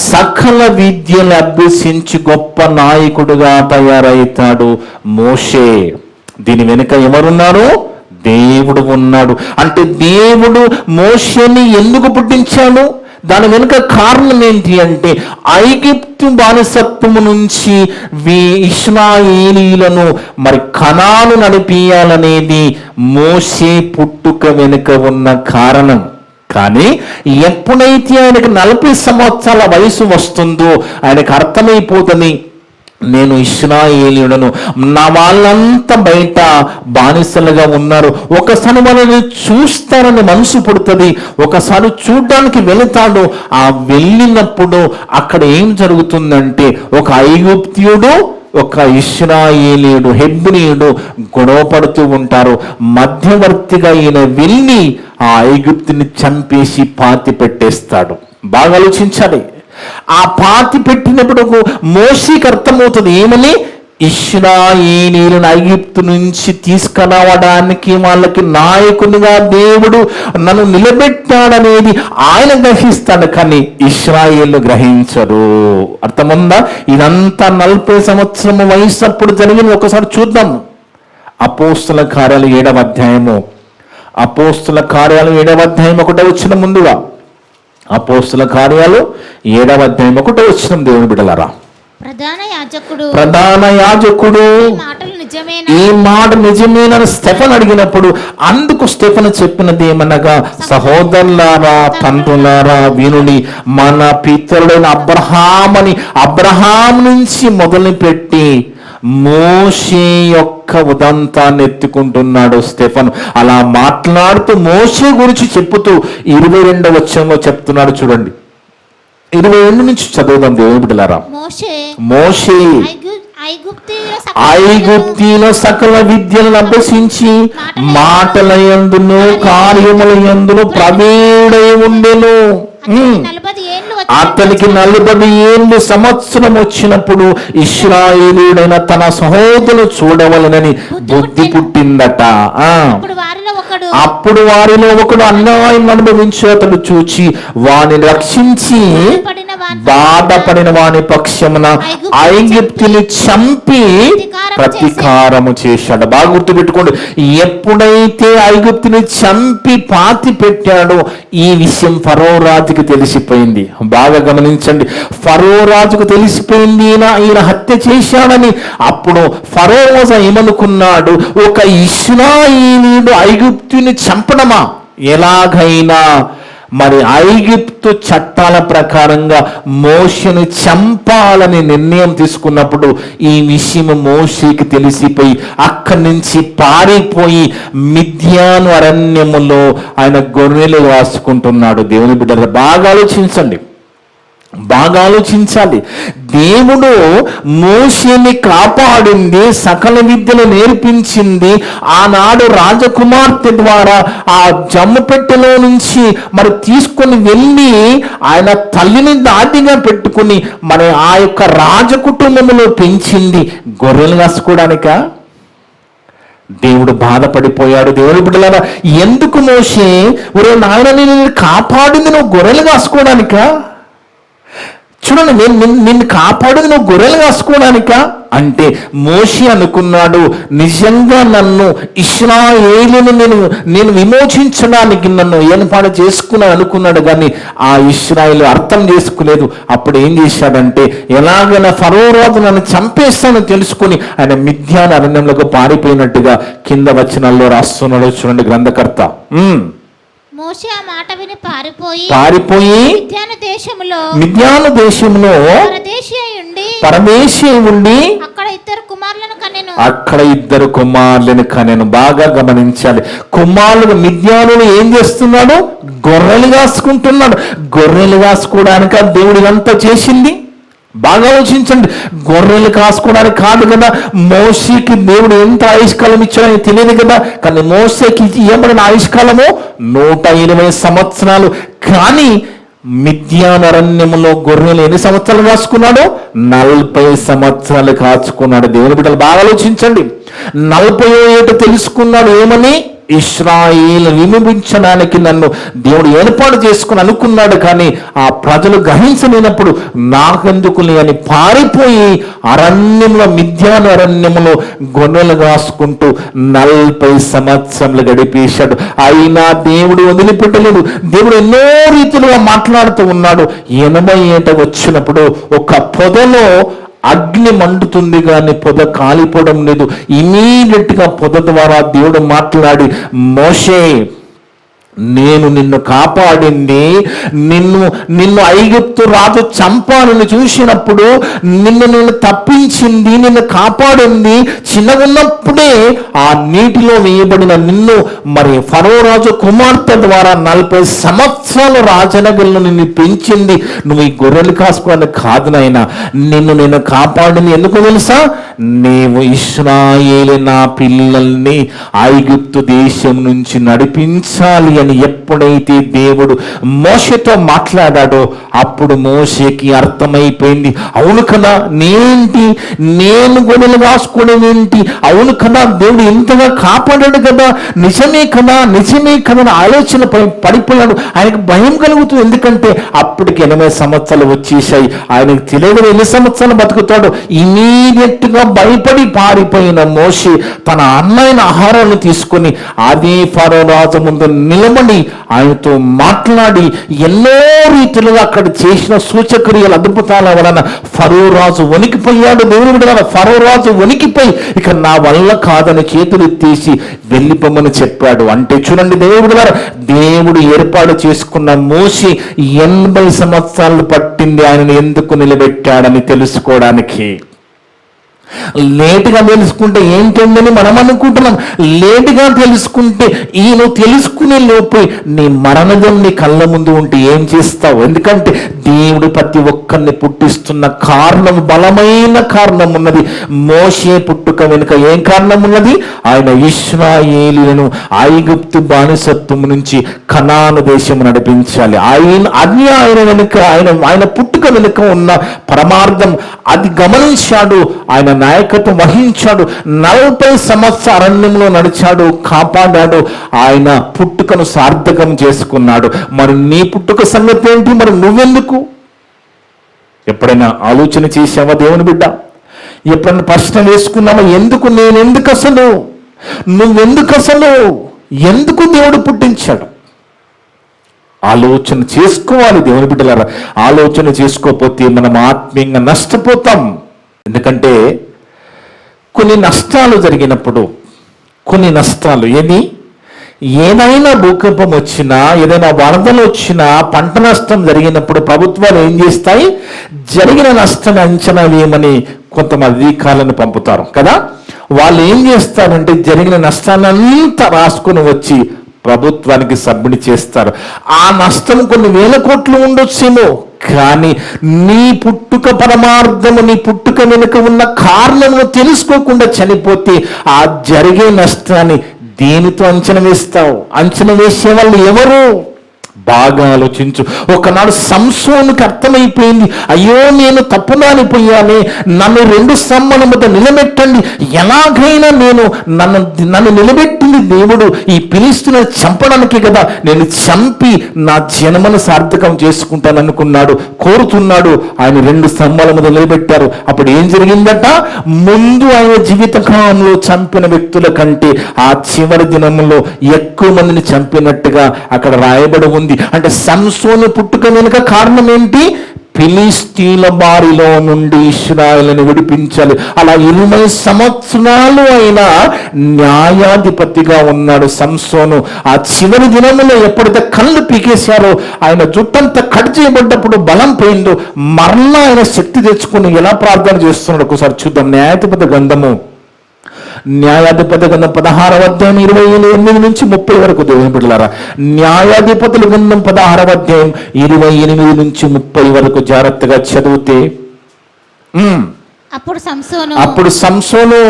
సకల విద్యలు అభ్యసించి గొప్ప నాయకుడుగా తయారైతాడు మోషే. దీని వెనుక ఎవరున్నారు? దేవుడు ఉన్నాడు. అంటే దేవుడు మోషేని ఎందుకు పుట్టించాడు? దాని వెనుక కారణం ఏంటి అంటే ఐగుప్తు బానిసత్వము నుంచి ఇశ్రాయేలీయులను మరి కనాను నడిపియాలనేది మోషే పుట్టుక వెనుక ఉన్న కారణం. కానీ ఎప్పుడైతే ఆయనకు 40 సంవత్సరాల వయసు వస్తుందో ఆయనకు అర్థమైపోతుంది, నేను ఇశ్రాయేలీయులను, నా వాళ్ళంతా బయట బానిసలుగా ఉన్నారు, ఒకసారి వాళ్ళని చూస్తారని మనసు పుడుతుంది. ఒకసారి చూడ్డానికి వెళతాడు. ఆ వెళ్ళినప్పుడు అక్కడ ఏం జరుగుతుందంటే ఒక ఐగుప్త్యుడు ఒక ఇశ్రాయేలీయుడు హెబ్రీయుడు గొడవ పడుతూ ఉంటారు. మధ్యవర్తిగా ఈయన వెళ్ళి ఆ ఐగుప్తుని చంపేసి పాతి పెట్టేస్తాడు. బాగా ఆలోచించాలి. ఆ పాతి పెట్టినప్పుడు మోషేకి అర్థమవుతుంది ఏమని, ఇశ్రాయేలీయులను ఐగుప్తు నుంచి తీసుకురావడానికి వాళ్ళకి నాయకునిగా దేవుడు నన్ను నిలబెట్టాడనేది ఆయన గ్రహిస్తాడు, కానీ ఇశ్రాయేలు గ్రహించరు. అర్థముందా? ఇదంతా 40 సంవత్సరం వయసు అప్పుడు జరిగింది. ఒకసారి చూద్దాం. అపోస్తుల కార్యాలు 7వ అధ్యాయము. అపోస్తుల కార్యాలు 7వ అధ్యాయం 1వ వచనం ముందుగా. అపోస్తుల కార్యాలు 7వ అధ్యాయం 1వ వచనం. దేవుని బిడ్డలారా, ప్రధాన యాజకుడు ఈ మాట నిజమేనని స్టెఫెన్ అడిగినప్పుడు అందుకు స్టెఫెన్ చెప్పినది ఏమనగా, సహోదరులారా తండ్రులారా వినుడి, మన పితరుడైన అబ్రహాం నుంచి మొదలుపెట్టి మోషే యొక్క ఉదంతాన్ని ఎత్తుకుంటున్నాడు స్టెఫెన్. అలా మాట్లాడుతూ మోషే గురించి చెప్పుతూ 22వ వచనంలో చెప్తున్నాడు. చూడండి, 22 నుంచి చదువుదాం దేవుని బిడ్డలారా. మోషే ఐగుప్తీలో సకల విద్యలను అభ్యసించి మాటల యందును కార్యముల యందును ప్రవీణుడై ఉండెను. అతనికి 40 సంవత్సరం వచ్చినప్పుడు ఇశ్రాయేలీయుడైన తన సహోదరులు చూడవలనని బుద్ధి పుట్టిందట. అప్పుడు వారిలో ఒకడు అన్యాయం అనుభవించి అతడు చూచి వాని రక్షించి బాధపడిన వాని పక్షమున ఐగుప్తుని చంపి ప్రతీకారము చేశాడు. బాగా గుర్తుపెట్టుకోండి, ఎప్పుడైతే ఐగుప్తుని చంపి పాతి పెట్టాడో ఈ విషయం ఫరో రాజుకి తెలిసిపోయింది. బాగా గమనించండి, ఫరో రాజుకు తెలిసిపోయింది ఈయన హత్య చేశాడని. అప్పుడు ఫరో రాజు ఏమనుకున్నాడు, ఒక ఇశ్రాయేలీయుడు ఐగుప్తుని చంపడమా, ఎలాగైనా మరి ఐగుప్తు చట్టాల ప్రకారంగా మోషేను చంపాలని నిర్ణయం తీసుకున్నప్పుడు ఈ విషయం మోషేకి తెలిసిపోయి అక్కడి నుంచి పారిపోయి మిద్యాను అరణ్యములో ఆయన గొర్రెలు కాసుకుంటున్నాడు. దేవుని బిడ్డలు బాగా ఆలోచించండి, బాగా ఆలోచించాలి. దేవుడు మోషేని కాపాడింది, సకల విద్యలు నేర్పించింది. ఆనాడు రాజకుమార్తె ద్వారా ఆ జమ్ము పెట్టెలో నుంచి మరి తీసుకొని వెళ్ళి ఆయన తల్లిని దాటిగా పెట్టుకుని మరి ఆ యొక్క రాజకుటుంబంలో పెంచింది. గొర్రెలు కాసుకోవడానిక దేవుడు బాధపడిపోయాడు. దేవుని బిడ్డలారా, ఎందుకు మోషే ఒరే నాయన నిన్ను కాపాడింది నువ్వు గొర్రెలు కాసుకోవడానిక? చూడండి, నిన్ను కాపాడింది నువ్వు గొర్రెలు కాసుకోవడానిక అంటే మోషే అనుకున్నాడు, నిజంగా నన్ను ఇశ్రాయేలును నేను విమోచించడానికి నన్ను ఏర్పాటు చేసుకున్నాను అనుకున్నాడు. కానీ ఆ ఇశ్రాయేలు అర్థం చేసుకోలేదు. అప్పుడు ఏం చేశాడంటే, ఎలాగైనా ఫరో రాజు నన్ను చంపేస్తానని తెలుసుకుని ఆయన మిద్యాను అరణ్యంలోకి పారిపోయినట్టుగా కింద వచనాల్లో రాస్తున్నాడు. చూడండి గ్రంథకర్త. మోషే ఆ మాట విని పారిపోయి మిద్యాను దేశంలో పరదేశీ ఉండి అక్కడ ఇద్దరు కుమారులను కనెను. బాగా గమనించాలి. కుమారులు మిద్యానులు ఏం చేస్తున్నాడు? గొర్రెలు కాసుకుంటున్నాడు. గొర్రెలు కాసుకోవడానికి దేవుడు ఇదంతా చేసింది. బాగా ఆలోచించండి. గొర్రెలు కాసుకోవడానికి కాదు కదా. మోషేకి దేవుడు ఎంత ఆయుష్కాలం ఇచ్చాడని తెలియదు కదా. కానీ మోషేకి ఇవ్వబడిన ఆయుష్కాలము 120 సంవత్సరాలు. కానీ మిద్యాను అరణ్యములో గొర్రెలు ఎన్ని సంవత్సరాలు కాచుకున్నాడు? 40 సంవత్సరాలు కాచుకున్నాడు. దేవుని బిడ్డలు బాగా ఆలోచించండి. 40వ ఏట తెలుసుకున్నాడు ఏమని? ఇశ్రాయేలు విమోచించడానికి నన్ను దేవుడు ఏర్పాటు చేసుకుని అనుకున్నాడు. కానీ ఆ ప్రజలు గ్రహించలేనప్పుడు నాకెందుకులే అని పారిపోయి అరణ్యంలో మిద్యాను అరణ్యంలో గొర్రెలు కాసుకుంటూ 40 సంవత్సరాలు గడిపేశాడు. అయినా దేవుడు వదిలిపెట్టలేదు. దేవుడు ఎన్నో రీతిలుగా మాట్లాడుతూ ఉన్నాడు. 80 ఏట వచ్చినప్పుడు ఒక పొదలో అగ్ని మండుతుంది కానీ పొద కాలిపోవడం లేదు. ఇమీడియట్ గా పొద ద్వారా దేవుడు మాట్లాడి, మోషే నేను నిన్ను కాపాడింది, నిన్ను ఐగుప్తు రాజు చంపాలని చూసినప్పుడు నిన్ను తప్పించింది, నిన్ను కాపాడింది. చిన్నగున్నప్పుడే ఆ నీటిలో వేయబడిన నిన్ను మరి ఫరో రాజు కుమార్తె ద్వారా 40 సంవత్సరాలు రాజనగర్లో నిన్ను పెంచింది. నువ్వు ఈ గొర్రెలు కాసుకోవడానికి కాదు నాయనా, నిన్ను కాపాడింది ఎందుకు తెలుసా? నీవు ఇశ్రాయేలు నా పిల్లల్ని ఐగుప్తు దేశం నుంచి నడిపించాలి అని ఎప్పుడైతే దేవుడు మోషేతో మాట్లాడాడో అప్పుడు మోషేకి అర్థమైపోయింది. అవును కదా, నేను గొర్రెలు కాసుకోవడం ఏంటి? అవును కదా, దేవుడు ఇంతగా కాపాడాడు కదా, నిజమే కదా ఆలోచన పడిపోయాడు. ఆయనకు భయం కలుగుతుంది. ఎందుకంటే అప్పటికి 80 సంవత్సరాలు వచ్చేసాయి. ఆయనకు తెలియదు ఎన్ని సంవత్సరాలు బతుకుతాడు. ఇమీడియట్ గా భయపడి పారిపోయిన మోషే తన అన్నైన ఆహారాన్ని తీసుకొని అదే ఫరో రాజు ముందు నిలబడి ఆయనతో మాట్లాడి ఎన్నో రీతిలుగా అక్కడ చేసిన సూచక్రియల అద్భుతాల వలన ఫరో రాజు వణికిపోయాడు. దేవుని బిడ్డలారా, ఫరో రాజు వణికిపోయి ఇక నా వల్ల కాదని చేతులు తీసి వెళ్ళిపోమని చెప్పాడు. అంటే చూడండి దేవుని బిడ్డలారా, దేవుడు ఏర్పాటు చేసుకున్న మోషే 80 సంవత్సరాలు పట్టింది ఆయనను ఎందుకు నిలబెట్టాడని తెలుసుకోవడానికి. లేటుగా తెలుసుకుంటే ఏంటందని మనం అనుకుంటున్నాం. లేటుగా తెలుసుకుంటే ఈయన తెలుసుకునే లోపు నీ మరణం నీ కళ్ళ ముందు ఉంటే ఏం చేస్తావు? ఎందుకంటే దేవుడు ప్రతి ఒక్కరిని పుట్టిస్తున్న కారణం, బలమైన కారణం ఉన్నది. మోషే పుట్టుక వెనుక ఏం కారణం ఉన్నది? ఆయన ఇశ్రాయేలులను ఐగుప్తు బానిసత్వం నుంచి కనాను దేశం నడిపించాలి. ఆయన వెనుక ఆయన పుట్టుక వెనుక ఉన్న పరమార్థం అది గమనించాడు. ఆయన నాయకత్వం వహించాడు. 40 సంవత్సరాల అరణ్యంలో నడిచాడు, కాపాడాడు. ఆయన పుట్టుకను సార్థకం చేసుకున్నాడు. మరి నీ పుట్టుక సంగతి ఏంటి? మరి నువ్వెందుకు? ఎప్పుడైనా ఆలోచన చేసావా దేవుని బిడ్డ? ఎప్పుడైనా ప్రశ్న వేసుకున్నావా? నేనెందుకు అసలు? నువ్వెందుకు అసలు? ఎందుకు దేవుడు పుట్టించాడు? ఆలోచన చేసుకోవాలి దేవుని బిడ్డలారా. ఆలోచన చేసుకోకపోతే మనం ఆత్మీయంగా నష్టపోతాం. ఎందుకంటే కొన్ని నష్టాలు జరిగినప్పుడు, ఏదైనా భూకంపం వచ్చినా, ఏదైనా వరదలు వచ్చినా, పంట నష్టం జరిగినప్పుడు ప్రభుత్వాలు ఏం చేస్తాయి? జరిగిన నష్టాన్ని అంచనా వేయమని కొంతమంది అధికారులను పంపుతారు కదా. వాళ్ళు ఏం చేస్తారంటే జరిగిన నష్టాన్ని అంతా రాసుకొని వచ్చి ప్రభుత్వానికి సబ్మిట్ చేస్తారు. ఆ నష్టం కొన్ని వేల కోట్లు ఉండొచ్చేమో, కానీ నీ పుట్టుక పరమార్థము, నీ పుట్టుక వెనుక ఉన్న కారణము తెలుసుకోకుండా చనిపోతే ఆ జరిగే నష్టాన్ని దేనితో అంచనా వేస్తావు? అంచనా వేసే వాళ్ళు ఎవరు? బాగా ఆలోచించు. ఒకనాడు సంసోనుకి అర్థమైపోయింది, అయ్యో నేను తప్పుదానిపోయానే, నన్ను 2 స్తంభాల మధ్య నిలబెట్టండి, ఎలాగైనా నన్ను నిలబెట్టింది దేవుడు ఈ ఫిలిష్తీయులను చంపడానికి కదా, నేను చంపి నా జన్మను సార్థకం చేసుకుంటాను అనుకున్నాడు, కోరుతున్నాడు. ఆయన 2 స్తంభాల మధ్య నిలబెట్టారు. అప్పుడు ఏం జరిగిందట? ముందు ఆయన జీవితకాలంలో చంపిన వ్యక్తుల కంటే ఆ చివరి దినంలో ఎక్కువ మందిని చంపినట్టుగా అక్కడ రాయబడి ఉంది. అంటే సంసోను పుట్టుక వెనుక కారణం ఏంటి? ఫిలిష్తీయుల బారిలో నుండి ఇశ్రాయేలును విడిపించాలి. అలా 20 సంవత్సరాలు ఆయన న్యాయాధిపతిగా ఉన్నాడు సంసోను. ఆ చివరి దినంలో ఎప్పుడైతే కళ్ళు పీకేశారో, ఆయన జుట్టంతా కట్ చేయబడ్డప్పుడు బలం పోయిందో, మరలా ఆయన శక్తి తెచ్చుకుని ఎలా ప్రార్థన చేస్తున్నాడు ఒకసారి చూద్దాం. న్యాయాధిపతి గ్రంథం 16వ అధ్యాయం 28 నుంచి 30 వరకు. దేవుని బిడ్డలారా, న్యాయాధిపతుల గ్రంథం 16వ అధ్యాయం 28 నుంచి 30 వరకు జాగ్రత్తగా చదివితే, అప్పుడు సంసోను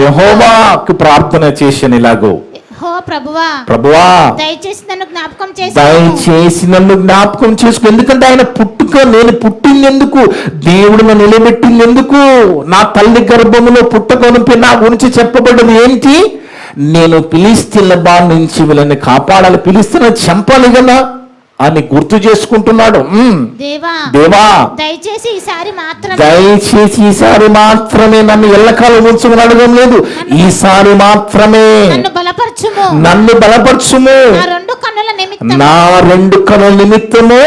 యెహోవాకు ప్రార్థన చేసిన ఇలాగో, ప్రభువా దయచేసి నన్ను జ్ఞాపకం చేసుకో. ఎందుకంటే ఆయన నేను పుట్టిందెందుకు, దేవుడు నన్ను నిలబెట్టిందెందుకు, నా తల్లి గర్భములో పుట్టకొనిపి నా గురించి చెప్పబడ్డది ఏంటి? నేను ఫిలిష్తీయుల బారి నుంచి వీళ్ళని కాపాడాలి, ఫిలిష్తీయులను చంపాలి కదా అని గుర్తు చేసుకుంటున్నాడు. దేవా దయచేసి ఈసారి మాత్రమే నన్ను ఎల్లకాలం ఉంచుకుని అడగం లేదు, ఈసారి మాత్రమే నన్ను బలపరచుము. నా 2 కన్నుల నిమిత్తము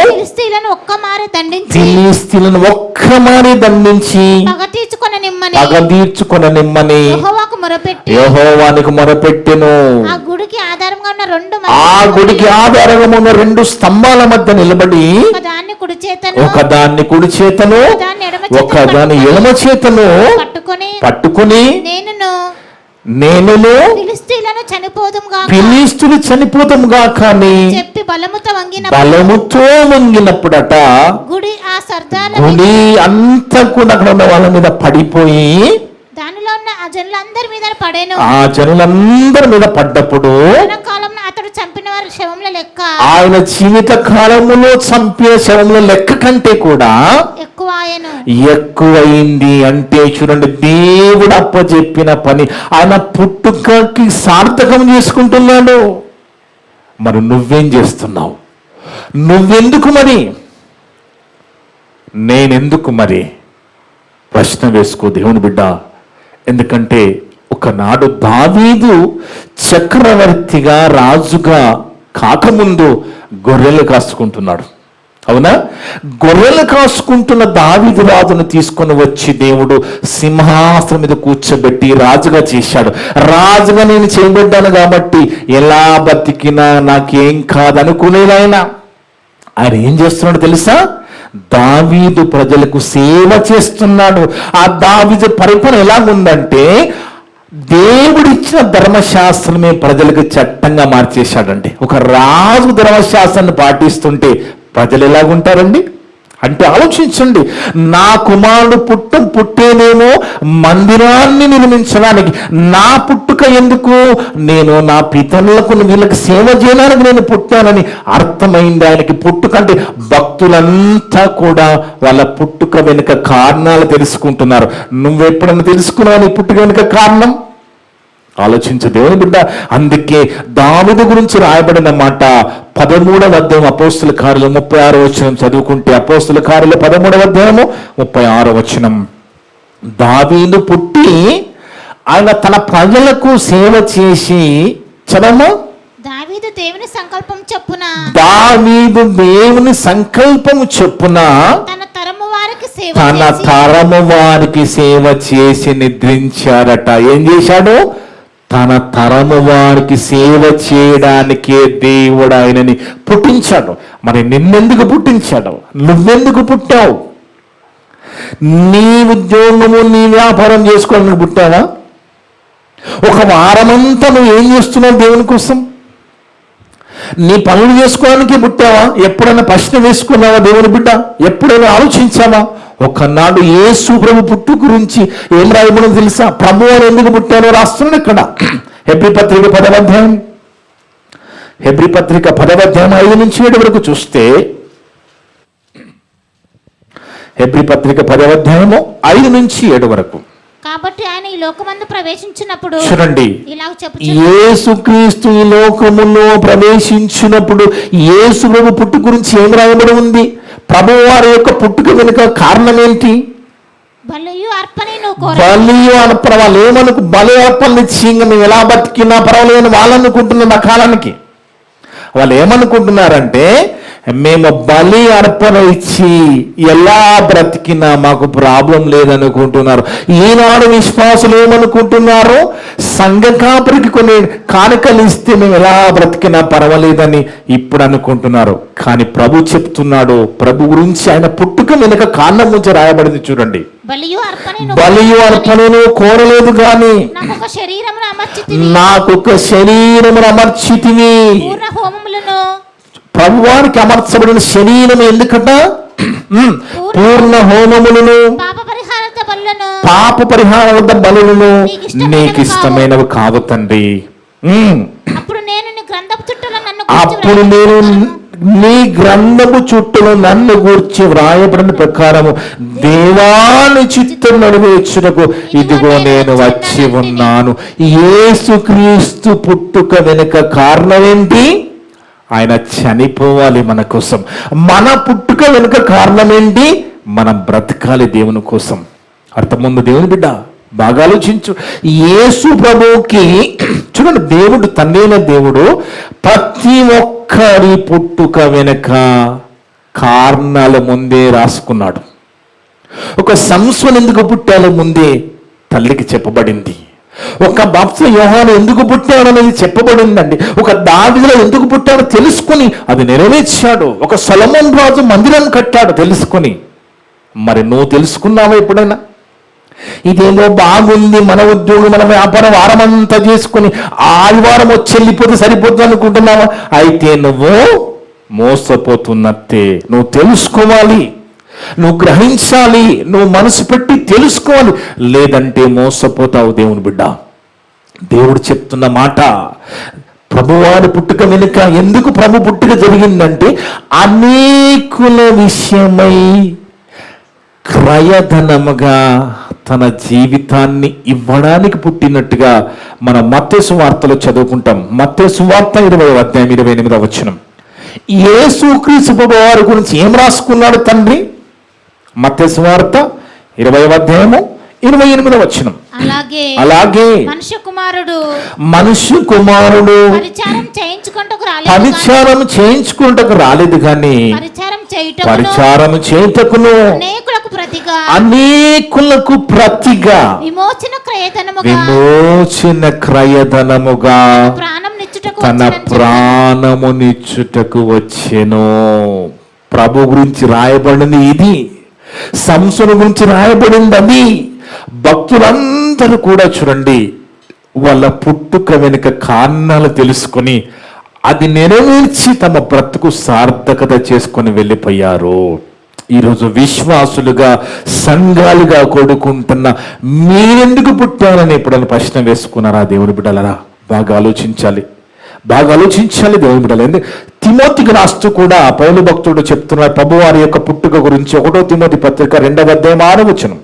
ఫిలిష్తీయులను ఒక్కమారి దండించి పగ తీర్చుకొననిమ్మని యెహోవానికి మొరపెట్టెను. ఆ గుడికి ఆధారంగా ఉన్న 2 స్తంభాల మధ్య నిలబడి ఒకదాన్ని కుడి చేతను ఒకదాన్ని ఎడమ చేతను పట్టుకుని నేను ఫిలిష్తీయులు చనిపోదుముగా కానీ బలముతో వంగినప్పుడట గుడి అంతా కూడా అక్కడ ఉన్న వాళ్ళ మీద పడిపోయి దానిలో ఉన్న ఆ జనులందరి మీద పడ్డప్పుడు అతడు చంపిన వారి శవముల లెక్క, ఆయన జీవిత కాలములో చంపిన శవముల లెక్క కంటే కూడా ఎక్కువైంది. అంటే చూడండి, దేవుడు అప్పచెప్పిన పని ఆయన పుట్టుకకి సార్థకం చేసుకుంటున్నాడు. మరి నువ్వేం చేస్తున్నావు? నువ్వెందుకు మరి? నేనెందుకు మరి? ప్రశ్న వేసుకో దేవుని బిడ్డ. ఎందుకంటే ఒకనాడు దావీదు చక్రవర్తిగా రాజుగా కాకముందు గొర్రెలు కాసుకుంటున్నాడు. అవునా? గొర్రెలు కాసుకుంటున్న దావీదు రాజును తీసుకొని వచ్చి దేవుడు సింహాసనం మీద కూర్చోబెట్టి రాజుగా చేశాడు. రాజుగా నేను చేయబడ్డాను కాబట్టి ఎలా బతికినా నాకేం కాదనుకునేదైనా ఆయన ఏం చేస్తున్నాడు తెలుసా? దావీదు ప్రజలకు సేవ చేస్తున్నాడు. ఆ దావీదు పరిపాలన ఎలా ఉందంటే, దేవుడిచ్చిన ధర్మశాస్త్రమే ప్రజలకు చట్టంగా మార్చేశాడండి. ఒక రాజు ధర్మశాస్త్రాన్ని పాటిస్తుంటే ప్రజలు ఎలాగుంటారండి? అంటే ఆలోచించండి, నా కుమారుడు పుట్టేనేమో మందిరాన్ని నిర్మించడానికి, నా పుట్టుక ఎందుకు? నేను నా పితరులకు వీళ్ళకి సేవ చేయడానికి నేను పుట్టానని అర్థమైంది ఆయనకి. పుట్టుక అంటే భక్తులంతా కూడా వాళ్ళ పుట్టుక వెనుక కారణాలు తెలుసుకుంటున్నారు. నువ్వెప్పుడన్నా తెలుసుకున్నావు నీ పుట్టుక వెనుక కారణం? ఆలోచించు దేవుని బిడ్డ. అందుకే దావీదు గురించి రాయబడిన మాట 13వ అధ్యాయం అపోస్తుల కార్యాలు 36వ వచనం చదువుకుంటే, అపోస్తుల కార్యాలు 13వ అధ్యాయము 36వ వచనం, దావీదు పుట్టి ఆయన తన ప్రజలకు సేవ చేసి, చదవము, దావీదు దేవుని సంకల్పం చొప్పున తన తరము వారికి సేవ చేసి నిద్రించారట. ఏం చేశాడు? తన తరము వారికి సేవ చేయడానికే దేవుడు ఆయనని పుట్టించాడు. మరి నిన్నెందుకు పుట్టించాడు? నువ్వెందుకు పుట్టావు? నీ ఉద్యోగము, నీ వ్యాపారం చేసుకోవడానికి పుట్టావా? ఒక వారమంతా నువ్వు ఏం చేస్తున్నావు దేవుని కోసం? నీ పనులు చేసుకోవడానికి పుట్టావా? ఎప్పుడైనా ప్రశ్న వేసుకున్నావా దేవుని బిడ్డ? ఎప్పుడైనా ఆలోచించావా? ఒకనాడు యేసు ప్రభు పుట్టు గురించి ఏం రాయబడిందో తెలుసా? ప్రభు అని ఎందుకు పుట్టానో రాస్తున్నాడు ఇక్కడ. హెబ్రీ పత్రిక 10వ అధ్యాయం, హెబ్రీ పత్రిక 10వ అధ్యాయం 5 నుంచి 7 వరకు చూస్తే, హెబ్రీ పత్రిక 10వ అధ్యాయము 5 నుంచి 7 వరకు. కాబట్టి ఆయన ఈ లోకమందు ప్రవేశించినప్పుడు చూడండి, ఇలా యేసుక్రీస్తు ఈ లోకములో ప్రవేశించినప్పుడు యేసు ప్రభు పుట్టు గురించి ఏం రాయబడి ఉంది? ప్రభు వారి యొక్క పుట్టుక వెనుక కారణం ఏంటి? బలియు అర్పణను వాళ్ళు ఏమనుకు బలి అర్పణలు ఇచ్చి మేము ఎలా బతికినా పర్వాలేదు వాళ్ళు అనుకుంటున్నారు. ఆ కాలానికి వాళ్ళు ఏమనుకుంటున్నారంటే, మేము బలి అర్పణ ఇచ్చి ఎలా బ్రతికినా మాకు ప్రాబ్లం లేదనుకుంటున్నారు. ఈనాడు విశ్వాసులు ఏమనుకుంటున్నారు? సంఘ కాపురికి కొన్ని కానుకలు ఇస్తే మేము ఎలా బ్రతికినా పర్వాలేదని ఇప్పుడు అనుకుంటున్నారు. కానీ ప్రభు చెప్తున్నాడు, ప్రభు గురించి ఆయన పుట్టుక వెనుక కారణం నుంచి రాయబడింది. చూడండి, బలియు అర్పణను కోరలేదు గాని నాకొక శరీరమును అమర్చితివి. ప్రభువానికి అమర్చబడిన శరీరం ఎందుకట? పూర్ణ హోమములను పాప పరిహారార్థ బలులను నీకు ఇష్టమైనవి కావు తండ్రి. అప్పుడు నేను నీ గ్రంథము చుట్టూ నన్ను గూర్చి వ్రాయబడిన ప్రకారము దేవాని చిత్తం నెరవేర్చుటకు ఇదిగో నేను వచ్చి ఉన్నాను. యేసుక్రీస్తు పుట్టుక వెనుక కారణం ఏంటి? ఆయన చనిపోవాలి మన కోసం. మన పుట్టుక వెనుక కారణం ఏంటి? మనం బ్రతకాలి దేవుని కోసం. అర్థముందు దేవుని బిడ్డ, బాగా ఆలోచించు. యేసు ప్రభువుకి చూడండి, దేవుడు తండ్రైన దేవుడు ప్రతి ఒక్కరి పుట్టుక వెనుక కారణాల ముందే రాసుకున్నాడు. ఒక సంసోను ఎందుకు పుట్టాలో ముందే తల్లికి చెప్పబడింది. ఒక బాప్తిస్మ యోహాను ఎందుకు పుట్టాడు అనేది చెప్పబడిందండి. ఒక దావీదు ఎందుకు పుట్టాడో తెలుసుకుని అది నెరవేర్చాడు. ఒక సొలొమోను రాజు మందిరాన్ని కట్టాడు తెలుసుకుని. మరి నువ్వు తెలుసుకున్నావా ఎప్పుడైనా? ఇదేమో బాగుంది, మన ఉద్యోగం మన వ్యాపారం వారమంతా చేసుకుని ఆదివారం వచ్చి వెళ్ళిపోతే సరిపోతుంది అనుకుంటున్నావా? అయితే నువ్వు మోసపోతున్నట్టే. నువ్వు తెలుసుకోవాలి, నువ్వు గ్రహించాలి, నువ్వు మనసు పెట్టి తెలుసుకోవాలి, లేదంటే మోసపోతావు దేవుని బిడ్డ. దేవుడు చెప్తున్న మాట, ప్రభువారి పుట్టుక వెనుక ఎందుకు ప్రభు పుట్టుక జరిగిందంటే అనేకుల విషయమై క్రయధనముగా తన జీవితాన్ని ఇవ్వడానికి పుట్టినట్టుగా మన మత్తయి సువార్తలో చదువుకుంటాం. మత్తయి సువార్త 20వ అధ్యాయం 28వ వచనం. యేసుక్రీస్తు ప్రభువారి గురించి ఏం రాసుకున్నాడు తండ్రి? మత్తయి సువార్త 20వ అధ్యాయము 28వ వచనం. అలాగే మనుష్య కుమారుడు పరిచారం చేయించుకుంటకు రాలేదు కానీ పరిచారం చేయుటకును అనేకులకు ప్రతిగా విమోచన క్రయధనముగా తన ప్రాణమునిచ్చుటకు వచ్చెను. ప్రభు గురించి రాయబడింది ఇది, సంసోను గురించి రాయబడింది అది. భక్తులందరూ కూడా చూడండి, వాళ్ళ పుట్టుక వెనుక కారణాలు తెలుసుకొని అది నెరవేర్చి తమ బ్రతుకు సార్థకత చేసుకొని వెళ్ళిపోయారు. ఈరోజు విశ్వాసులుగా సంఘాలుగా కొడుకుంటున్న మీరెందుకు పుట్టారని ఎప్పుడైనా ప్రశ్న వేసుకున్నారా దేవుని బిడ్డలరా? బాగా ఆలోచించాలి, బాగా ఆలోచించాలి దేవుని బిడ్డలు. తిమోతికి రాస్తూ కూడా పౌలు భక్తుడు చెప్తున్నారు ప్రభువారి యొక్క పుట్టుక గురించి. 1 తిమోతి పత్రిక 2వ అధ్యాయం 6వ వచనం.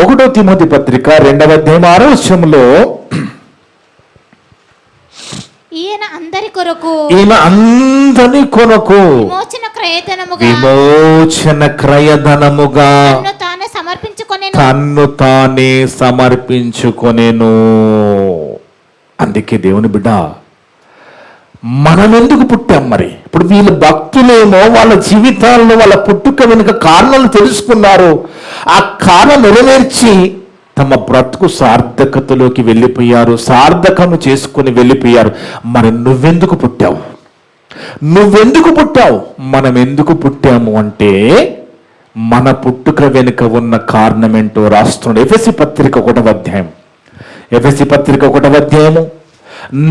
1 తిమోతి పత్రిక 2వ అధ్యాయం 6వ వచనంలో ఈయన అందరి కొరకు విమోచన క్రయధనముగా తన్ను తానే సమర్పించుకొనెను. అందుకే దేవుని బిడ్డ, మనం ఎందుకు పుట్టాం? మరి ఇప్పుడు వీళ్ళ భక్తులేమో వాళ్ళ జీవితాలను వాళ్ళ పుట్టుక వెనుక కారణాలు తెలుసుకున్నారు. ఆ కారణం నెరవేర్చి తమ బ్రతుకు సార్థకతలోకి వెళ్ళిపోయారు, సార్థకము చేసుకుని వెళ్ళిపోయారు. మరి నువ్వెందుకు పుట్టావు? నువ్వెందుకు పుట్టావు? మనం ఎందుకు పుట్టాము అంటే మన పుట్టుక వెనుక ఉన్న కారణం ఏంటో రాస్తున్నాడు. ఎఫెసీ పత్రిక 1వ అధ్యాయం, ఎఫెసీ పత్రిక 1వ అధ్యాయము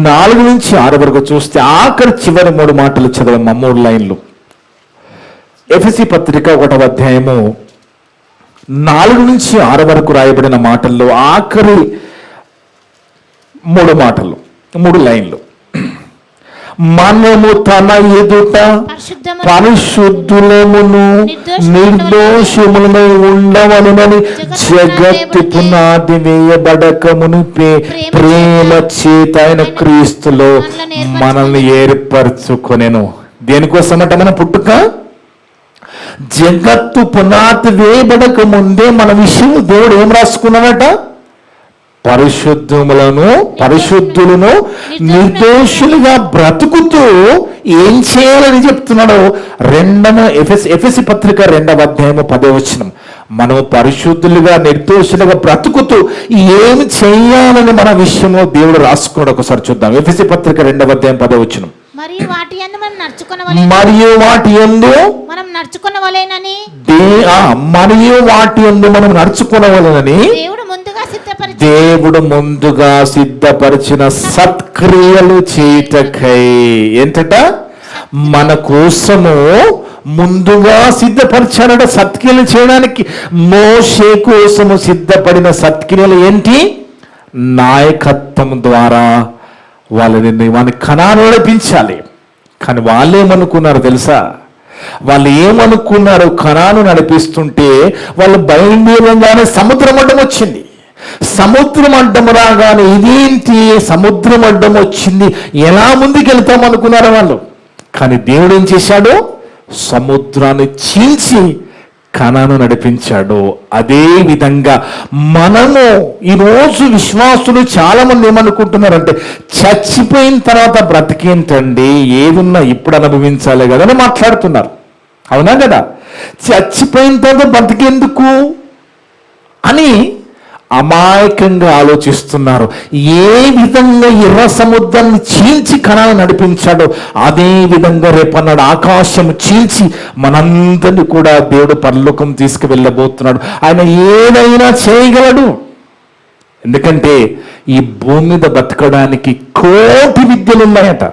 4 నుంచి 6 వరకు చూస్తే ఆఖరి చివరి 3 మాటలు చదవమ్మా, 3 లైన్లు. ఎఫెసీ పత్రిక 1వ అధ్యాయము 4 నుంచి 6 వరకు రాయబడిన మాటల్లో ఆఖరి 3 మాటలు, 3 లైన్లు. మనము తన ఎదుట పరిశుద్ధులమును నిర్దోషములమై ఉండవలెనని జగత్తు పునాది వేయబడక మునిపే ప్రేమ చేత ఆయన క్రీస్తులో మనల్ని ఏర్పరచుకొనెను. దేనికోసమట మన పుట్టుక? జగత్తు పునాది వేయబడక ముందే మన విషయం దేవుడు ఏం రాసుకున్నాడట? పరిశుద్ధులను నిర్దోషులుగా బ్రతుకుతూ ఏం చేయాలని చెప్తున్నాడు. ఎఫెసీ పత్రిక 2వ అధ్యాయము 10వ వచనం. మనం పరిశుద్ధులుగా నిర్దోషులుగా బ్రతుకుతూ ఏమి చేయాలని మన విషయంలో దేవుడు రాసుకున్నాడు. ఒకసారి చూద్దాం. ఎఫెసీ పత్రిక 2వ అధ్యాయం 10వ వచనం. మరియు వాటి యందు మనం నడుచుకొనవలెనని దేవుడు ముందుగా సిద్ధపరిచిన సత్క్రియలు చేయుటకై. ఏంటట? మన కోసము ముందుగా సిద్ధపరిచాడట సత్క్రియలు చేయడానికి. మోషే కోసము సిద్ధపడిన సత్క్రియలు ఏంటి? నాయకత్వం ద్వారా వాళ్ళని కనాను నడిపించాలి. కానీ వాళ్ళు ఏమనుకున్నారు తెలుసా? వాళ్ళు ఏమనుకున్నారు? కనాను నడిపిస్తుంటే వాళ్ళు బయలుదేరంగానే సముద్రం అడ్డం వచ్చింది. సముద్రం అడ్డం రాగానే ఇదేంటి సముద్రం అడ్డం వచ్చింది, ఎలా ముందుకు వెళ్తాం అనుకున్నారు వాళ్ళు. కానీ దేవుడు ఏం చేశాడు? సముద్రాన్ని చీల్చి కనాను నడిపించాడు. అదే విధంగా మనము ఈరోజు విశ్వాసులు చాలా మంది ఏమనుకుంటున్నారంటే చచ్చిపోయిన తర్వాత బ్రతికేంటండి, ఏదున్నా ఇప్పుడు అనుభవించాలి కదా అని మాట్లాడుతున్నారు. అవునా కదా? చచ్చిపోయిన తర్వాత బ్రతికేందుకు అని అమాయకంగా ఆలోచిస్తున్నారు. ఏ విధంగా ఎర్ర సముద్రాన్ని చీల్చి కణాలను నడిపించాడో అదే విధంగా రేపన్నాడు ఆకాశం చీల్చి మనందరినీ కూడా దేవుడు పరలోకం తీసుకువెళ్ళబోతున్నాడు. ఆయన ఏదైనా చేయగలడు. ఎందుకంటే ఈ భూమి మీద బతకడానికి కోటి విద్యలు ఉన్నాయట.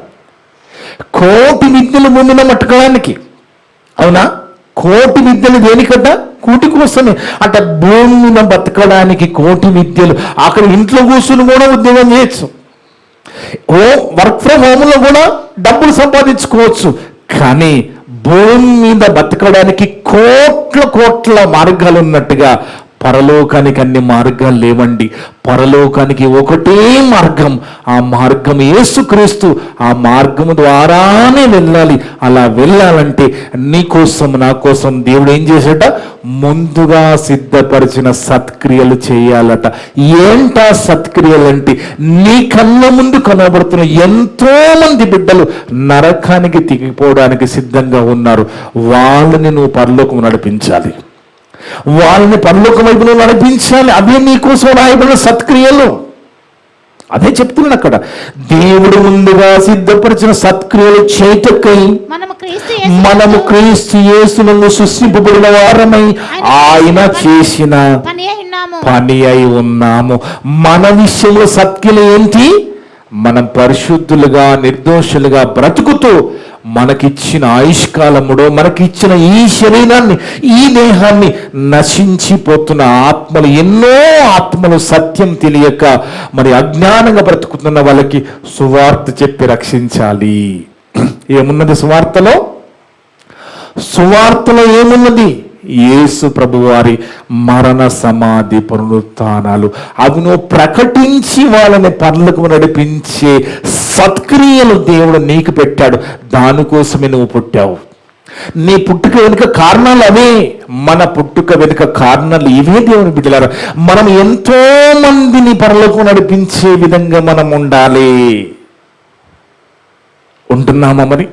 కోటి విద్యలు భూమి మీద బతకడానికి. అవునా? కోటి విద్యలు దేనికట? కూటి కోసమే అట. భూమి మీద బతకడానికి కోటి విద్యలు. అక్కడ ఇంట్లో కూర్చుని కూడా ఉద్యోగం చేయొచ్చు. వర్క్ ఫ్రమ్ హోమ్లో కూడా డబ్బులు సంపాదించుకోవచ్చు. కానీ భూమి మీద బతకడానికి కోట్ల మార్గాలు ఉన్నట్టుగా పరలోకానికి అన్ని మార్గాలు లేవండి. పరలోకానికి ఒకటే మార్గం. ఆ మార్గం యేసుక్రీస్తు. ఆ మార్గము ద్వారానే వెళ్ళాలి. అలా వెళ్ళాలంటే నీ కోసం నా కోసం దేవుడు ఏం చేశాట? ముందుగా సిద్ధపరిచిన సత్క్రియలు చేయాలట. ఏంటా సత్క్రియలంటే నీ కళ్ళ ముందు కనబడుతున్న ఎంతో మంది బిడ్డలు నరకానికి దిగిపోవడానికి సిద్ధంగా ఉన్నారు. వాళ్ళని నువ్వు పరలోకం నడిపించాలి. వాళ్ళని పరలోక వైపులో నడిపించాలి. అదే నీకోసం రాయబడిన సత్క్రియలు. అదే చెప్తున్నాను అక్కడ. దేవుడు ముందుగా సిద్ధపరిచిన సత్క్రియలు చేయుటకై మనము క్రీస్తు యేసునందు సృష్టింపబడిన వారమై ఆయన చేసిన పని అయి ఉన్నాము. మన విషయంలో సత్క్రియలు ఏంటి? మనం పరిశుద్ధులుగా నిర్దోషులుగా బ్రతుకుతూ మనకిచ్చిన ఆయుష్కాలముడో మనకిచ్చిన ఈ శరీరాన్ని ఈ దేహాన్ని నశించిపోతున్న ఆత్మలు, ఎన్నో ఆత్మలు సత్యం తెలియక మరి అజ్ఞానంగా బ్రతుకుతున్న వాళ్ళకి సువార్త చెప్పి రక్షించాలి. ఏమున్నది సువార్తలో? సువార్తలో ఏమున్నది? యేసు ప్రభు వారి మరణ సమాధి పునరుత్థానాలు. అవి నువ్వు ప్రకటించి వాళ్ళని పరలోకం నడిపించే సత్క్రియలు దేవుడు నీకు పెట్టాడు. దానికోసమే నువ్వు పుట్టావు. నీ పుట్టుక వెనుక కారణాలు అవే. మన పుట్టుక వెనుక కారణాలు ఇవే. దేవుని బిడ్డలారా, మనం ఎంతో మందిని పరలోకం నడిపించే విధంగా మనం ఉండాలి. ఉంటున్నామా? మరి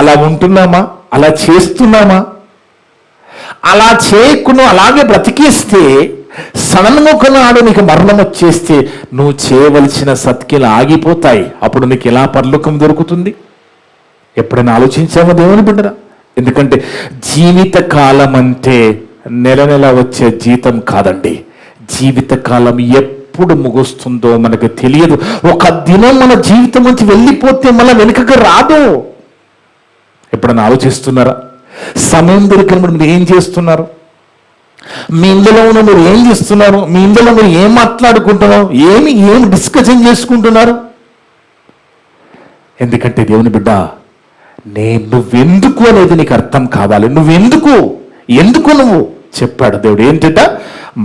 అలా ఉంటున్నామా? అలా చేస్తున్నామా? అలా చేయకుండా అలాగే బ్రతికేస్తే సడన్గా ఒకనాడు నీకు మరణం వచ్చేస్తే నువ్వు చేయవలసిన సత్క్రియలు ఆగిపోతాయి. అప్పుడు నీకు ఎలా పరలోకం దొరుకుతుంది? ఎప్పుడైనా ఆలోచించామో దేవుని బిడ్డరా? ఎందుకంటే జీవిత కాలం అంటే నెల వచ్చే జీతం కాదండి. జీవిత కాలం ఎప్పుడు ముగుస్తుందో మనకు తెలియదు. ఒక దినం మన జీవితం నుంచి వెళ్ళిపోతే మళ్ళీ వెనుకకు రాదు. ఎప్పుడైనా ఆలోచిస్తున్నారా? సమయం దొరికినప్పుడు మీరు ఏం చేస్తున్నారు? మీ ఇందులో ఉన్న మీరు ఏం చేస్తున్నారు? మీ ఇందులో మీరు ఏం మాట్లాడుకుంటున్నారు? ఏమి డిస్కషన్ చేసుకుంటున్నారు? ఎందుకంటే దేవుని బిడ్డ, నువ్వెందుకు అనేది నీకు అర్థం కావాలి. ఎందుకు నువ్వు చెప్పాడు దేవుడు. ఏంటట?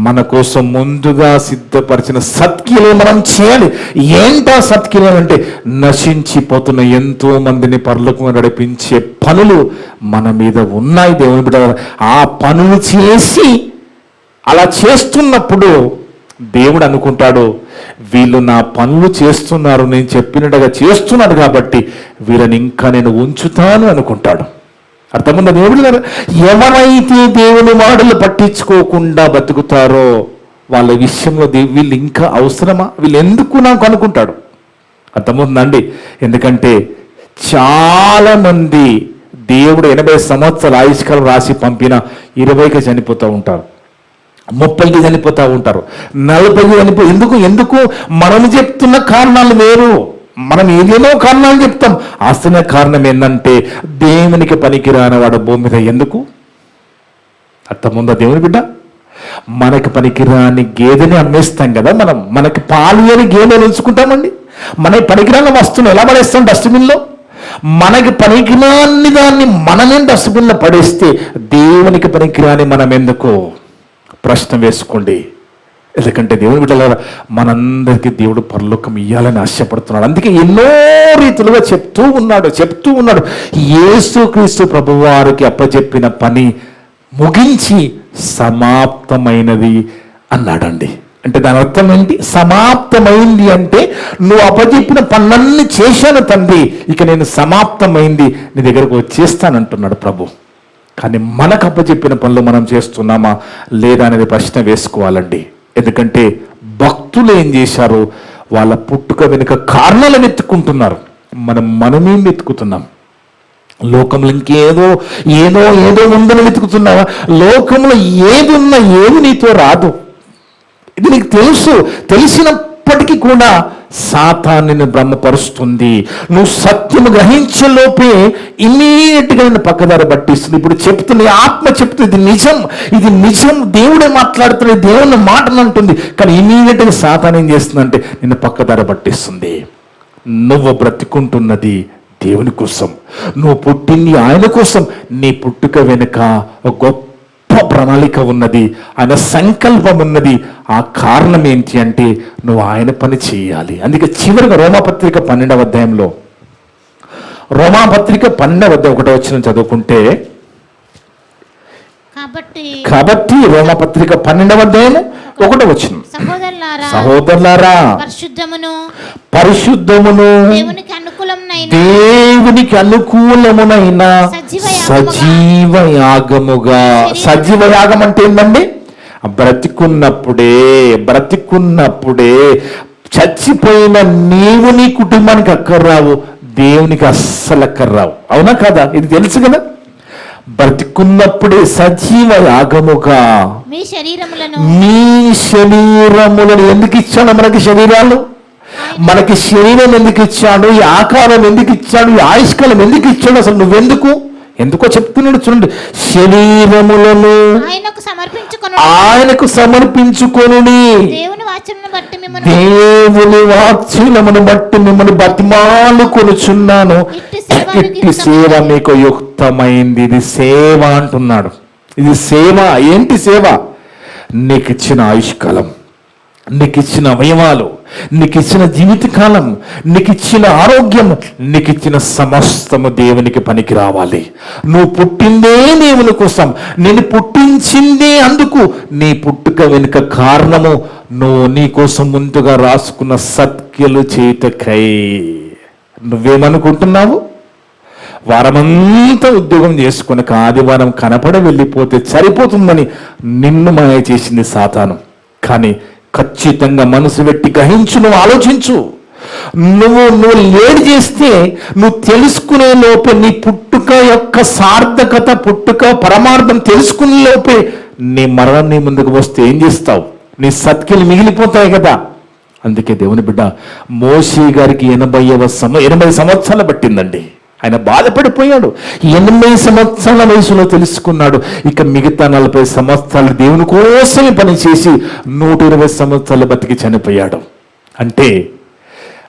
మన కోసం ముందుగా సిద్ధపరిచిన సత్క్రియలు మనం చేయాలి. ఏంటా సత్క్రియలు అంటే, నశించిపోతున్న ఎంతో మందిని పరలోకం నడిపించే పనులు మన మీద ఉన్నాయి దేవుని బిడ్డ. ఆ పనులు చేసి అలా చేస్తున్నప్పుడు దేవుడు అనుకుంటాడు, వీళ్ళు నా పనులు చేస్తున్నారు, నేను చెప్పినట్టుగా చేస్తున్నాడు కాబట్టి వీళ్ళని ఇంకా నేను ఉంచుతాను అనుకుంటాడు. అర్థముందా దేవుడు గారు? ఎవరైతే దేవుని మాటలు పట్టించుకోకుండా బతుకుతారో వాళ్ళ విషయంలో వీళ్ళు ఇంకా అవసరమా, వీళ్ళు ఎందుకు నాకు అనుకుంటాడు. అర్థమవుతుందండి? ఎందుకంటే చాలా మంది దేవుడు 80 సంవత్సరాల ఆయుష్కాలం రాసి పంపిన 20కి చనిపోతూ ఉంటారు, 30కి చనిపోతూ ఉంటారు, 40కి ఎందుకు మనము చెప్తున్న కారణాలు వేరు. మనం ఏదేనో కారణాలు చెప్తాం. అసలు కారణం ఏంటంటే, దేవునికి పనికిరాని వాడు భూమి మీద ఎందుకు? అర్థముందా దేవుని బిడ్డ? మనకి పనికిరాని గేదెని అమ్మేస్తాం కదా మనం. మనకి పాలు అని గేదెని ఉంచుకుంటామండి. మనకి పనికిరాని వస్తువులు ఎలా పడేస్తాం? డస్ట్బిన్లో. మనకి పనికిరాని దాన్ని మనమే డస్ట్బిన్లో పడేస్తే దేవునికి పనికిరాని మనం ఎందుకు? ప్రశ్న వేసుకోండి. ఎందుకంటే దేవుని బిడ్డలారా, మనందరికీ దేవుడు పరలోకం ఇయ్యాలని ఆశపడుతున్నాడు. అందుకే ఎన్నో రీతులుగా చెప్తూ ఉన్నాడు. యేసుక్రీస్తు ప్రభువారికి అప్పచెప్పిన పని ముగించి సమాప్తమైనది అన్నాడండి. అంటే దాని అర్థం ఏంటి? సమాప్తమైంది అంటే, నువ్వు అప్పచెప్పిన పనులన్నీ చేశాను తండ్రి, ఇక నేను సమాప్తమైంది, నీ దగ్గరకు వచ్చేస్తానంటున్నాడు ప్రభు. కానీ మనకు అప్పచెప్పిన పనులు మనం చేస్తున్నామా లేదా అనేది ప్రశ్న వేసుకోవాలండి. ఎందుకంటే భక్తులు ఏం చేశారు? వాళ్ళ పుట్టుక వెనుక కారణాలు వెతుక్కుంటున్నారు. మనమేం వెతుకుతున్నాం? లోకంలో ఏదో ఉందని వెతుకుతున్నావా? లోకంలో ఏది ఉన్నా ఏది నీతో రాదు. ఇది నీకు తెలిసినప్పటికీ కూడా సాతానుని భ్రమపరుస్తుంది. నువ్వు సత్యము గ్రహించలోపే ఇమీడియట్గా నిన్ను పక్కదారి పట్టిస్తుంది. ఇప్పుడు చెప్తుంది, ఆత్మ చెప్తుంది, ఇది నిజం, దేవుడే మాట్లాడుతుంది, దేవుని మాటను అంటుంది. కానీ ఇమీడియట్గా సాతాను ఏం చేస్తుందంటే నిన్ను పక్కదారి పట్టిస్తుంది. నువ్వు బ్రతికుంటున్నది దేవుని కోసం, నువ్వు పుట్టింది ఆయన కోసం. నీ పుట్టుక వెనుక ఒక గొప్ప ప్రణాళిక ఉన్నది, ఆయన సంకల్పం ఉన్నది. ఆ కారణం ఏంటి అంటే, నువ్వు ఆయన పని చేయాలి. అందుకే చివరిగా రోమాపత్రిక 12వ అధ్యాయంలో, రోమాపత్రిక 12వ అధ్యాయం 1వ వచనం చదువుకుంటే, కాబట్టి రోమాపత్రిక 12వ అధ్యాయం 1వ వచనం, సహోదరులారా పరిశుద్ధమును దేవునికి అనుకూలమునైన సజీవ యాగముగా. సజీవ యాగం అంటే ఏంటండి? బ్రతికున్నప్పుడే చచ్చిపోయిన నీవు నీ కుటుంబానికి అక్కర్రావు, దేవునికి అస్సలు అక్కర్రావు. అవునా కదా? ఇది తెలుసు కదా. బ్రతికున్నప్పుడే సజీవ యాగముగా మీ శరీరములను ఎందుకు ఇచ్చాడు? మనకి శరీరాలు, మనకి శరీరం ఎందుకు ఇచ్చాడు? ఈ ఆకారం ఎందుకు ఇచ్చాడు? ఈ ఆయుష్కాలం ఎందుకు ఇచ్చాడు? అసలు ఎందుకో చెప్తున్నాడు చూడండి. శరీరములను ఆయనకు సమర్పించుకొనుడి, దేవుని వాత్సల్యమును బట్టి మిమ్మల్ని బతిమాలు కొనుచున్నాను, ఇట్టి సేవ మీకు యుక్తమైంది. ఇది సేవ అంటున్నాడు. ఇది సేవ. ఏంటి సేవ? నీకు ఇచ్చిన ఆయుష్కాలం, నీకు ఇచ్చిన అవయవాలు, నీకు ఇచ్చిన జీవితకాలం, నీకు ఇచ్చిన ఆరోగ్యం, నీకు ఇచ్చిన సమస్తము దేవునికి పనికి రావాలి. నువ్వు పుట్టిందే దేవుని కోసం, నేను పుట్టించిందే అందుకు. నీ పుట్టుక వెనుక కారణము నువ్వు నీ కోసం ముందుగా రాసుకున్న సత్క్రియలు చేతకై. నువ్వేమనుకుంటున్నావు? వారమంతా ఉద్యోగం చేసుకుని ఆదివారం కనపడ వెళ్ళిపోతే సరిపోతుందని నిన్ను మాయ చేసింది సాతాను. కానీ ఖచ్చితంగా మనసు పెట్టి గ్రహించు, నువ్వు ఆలోచించు. నువ్వు లేట్ చేస్తే, నువ్వు తెలుసుకునే లోపే నీ పుట్టుక యొక్క సార్థకత, పుట్టుక పరమార్థం తెలుసుకునే లోపే నీ మరణం నీ ముందుకు వస్తే ఏం చేస్తావు? నీ సత్క్రియలు మిగిలిపోతాయి కదా. అందుకే దేవుని బిడ్డ, మోషే గారికి 80 సంవత్సరాలు పట్టిందండి. ఆయన బాధపడిపోయాడు. 80 సంవత్సరాల వయసులో తెలుసుకున్నాడు. ఇక మిగతా 40 సంవత్సరాలు దేవుని కోసమే పనిచేసి 120 సంవత్సరాలు బతికి చనిపోయాడు. అంటే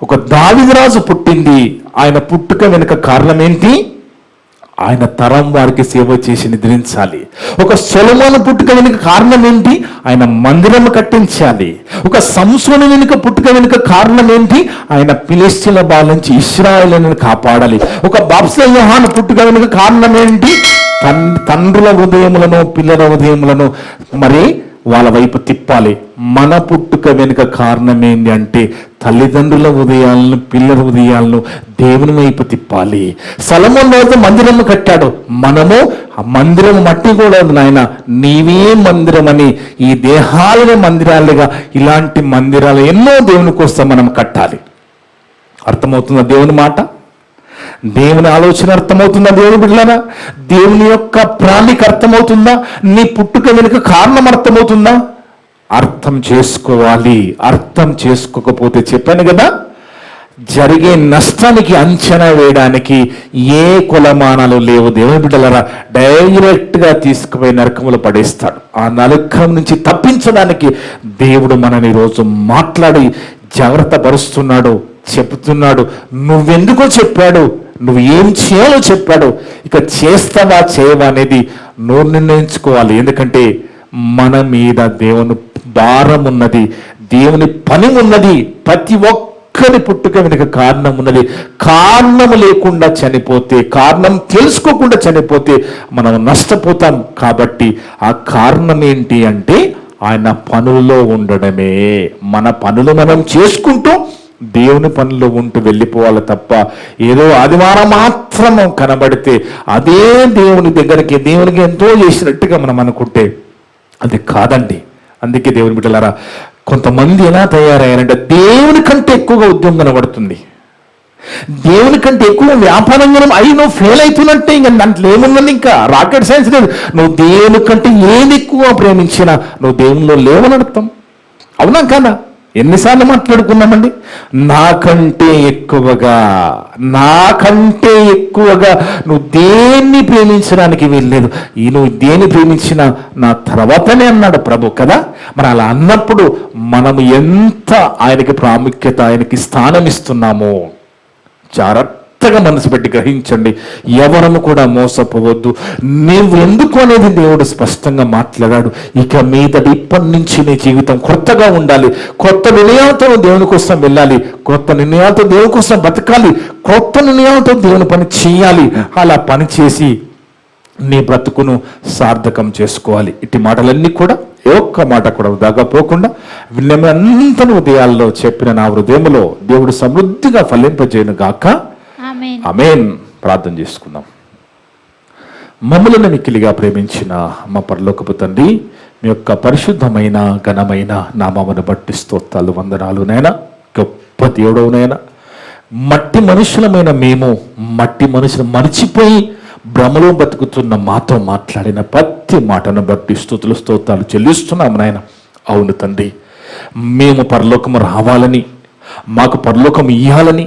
ఒక దావీదు రాజు పుట్టింది. ఆయన పుట్టుక వెనుక కారణం ఏంటి? ఆయన తరం వారికి సేవ చేసి నిద్రించాలి. ఒక సొలొమోను పుట్టుక వెనుక కారణం ఏంటి? ఆయన మందిరం కట్టించాలి. ఒక సంసోను వెనుక పుట్టుక వెనుక కారణం ఏంటి? ఆయన ఫిలిష్తీయుల బాల నుంచి ఇశ్రాయేలును కాపాడాలి. ఒక బాప్తిస్మ యోహాను పుట్టుక వెనుక కారణం ఏంటి? తండ్రుల హృదయములను పిల్లల హృదయములను మరి వాళ్ళ వైపు తిప్పాలి. మన పుట్టుక వెనుక కారణం ఏంటి అంటే తల్లిదండ్రుల హృదయాలను పిల్లల హృదయాలను దేవుని వైపు తిప్పాలి. సొలొమోను రాజు మందిరం కట్టాడు. మనము ఆ మందిరం మట్టి కూడా నాయన నీవే మందిరం అని ఈ దేహాలను మందిరాలుగా ఇలాంటి మందిరాలు ఎన్నో దేవుని కోసం మనం కట్టాలి. అర్థమవుతుందా దేవుని మాట? దేవుని ఆలోచన అర్థమవుతుందా దేవుని బిడ్డలారా? దేవుని యొక్క ప్రణాళిక అర్థమవుతుందా? నీ పుట్టుక వెనుక కారణం అర్థమవుతుందా? అర్థం చేసుకోవాలి. అర్థం చేసుకోకపోతే చెప్పాను కదా, జరిగే నష్టానికి అంచనా వేయడానికి ఏ కొలమానాలు లేవు. దేవుని బిడ్డలారా, డైరెక్ట్గా తీసుకుపోయి నరకములు పడేస్తాడు. ఆ నరకం నుంచి తప్పించడానికి దేవుడు మనని రోజు మాట్లాడి జాగ్రత్త పరుస్తున్నాడు, చెప్తున్నాడు. నువ్వెందుకో చెప్పాడు, నువ్వు ఏం చేయాలో చెప్పాడు. ఇక చేస్తావా చేయవా అనేది నువ్వు నిర్ణయించుకోవాలి. ఎందుకంటే మన మీద దేవుని భారం ఉన్నది, దేవుని పని ఉన్నది. ప్రతి ఒక్కరి పుట్టుక వెనుక కారణం ఉన్నది. కారణము లేకుండా చనిపోతే, కారణం తెలుసుకోకుండా చనిపోతే మనం నష్టపోతాం. కాబట్టి ఆ కారణం ఏంటి అంటే ఆయన పనుల్లో ఉండడమే. మన పనులు మనం చేసుకుంటూ దేవుని పనులు ఉంటూ వెళ్ళిపోవాలి తప్ప ఏదో ఆదివారం మాత్రం కనబడితే అదే దేవుని దగ్గరికి, దేవునికి ఎంతో చేసినట్టుగా మనం అనుకుంటే అది కాదండి. అందుకే దేవుని బిడ్డలారా, కొంతమంది ఎలా తయారయ్యారంటే దేవుని కంటే ఎక్కువగా ఉద్యోగం కనబడుతుంది, దేవుని కంటే ఎక్కువ వ్యాపారంగా నువ్వు ఫెయిల్ అవుతున్నట్టే. ఇంకా దాంట్లో ఏముందని, ఇంకా రాకెట్ సైన్స్ లేదు. నువ్వు దేవుని కంటే ఏది ఎక్కువ ప్రేమించినా నువ్వు దేవునిలో లేవని అర్థం. అవునా కాదా? ఎన్నిసార్లు మాట్లాడుకున్నామండి? నాకంటే ఎక్కువగా నువ్వు దేన్ని ప్రేమించడానికి వీల్లేదు. నువ్వు దేన్ని ప్రేమించినా నా తర్వాతనే అన్నాడు ప్రభు కదా. మరి అలా అన్నప్పుడు మనం ఎంత ఆయనకి ప్రాముఖ్యత, ఆయనకి స్థానం ఇస్తున్నామో జాగ్రత్తగా మనసు పెట్టి గ్రహించండి. ఎవరము కూడా మోసపోవద్దు. నువ్వు ఎందుకు అనేది దేవుడు స్పష్టంగా మాట్లాడాడు. ఇక మీదటి ఇప్పటి నుంచి నీ జీవితం కొత్తగా ఉండాలి. కొత్త నిర్ణయాలతో దేవుని కోసం వెళ్ళాలి. కొత్త నిర్ణయాలతో దేవుని కోసం బతకాలి. కొత్త నిర్ణయాలతో దేవుని పని చేయాలి. అలా పని చేసి నీ బ్రతుకును సార్థకం చేసుకోవాలి. ఇటు మాటలన్నీ కూడా ఏ ఒక్క మాట కూడా వృధాగా పోకుండా విన్నమంతా ఉదయాల్లో చెప్పిన నా హృదయంలో దేవుడు సమృద్ధిగా ఫలింపజేయను గాక. ఆమేన్. ప్రార్థన చేసుకుందాం. మమ్ములను మిక్కిలిగా ప్రేమించిన మా పరలోకపు తండ్రి, మీ యొక్క పరిశుద్ధమైన ఘనమైన నామమును బట్టి స్తోత్రాలు, వందనాలు నైనా. గొప్ప దేవుడవు నైనా. మట్టి మనుషులమైన మేము మట్టి మనుషులు మరిచిపోయి భ్రమలో బతుకుతున్న మాతో మాట్లాడిన ప్రతి మాటను బట్టి స్తుతులు స్తోత్రాలు చెల్లిస్తున్నాము నాయన. అవును తండ్రి, మేము పరలోకము రావాలని, మాకు పరలోకం ఇయ్యాలని,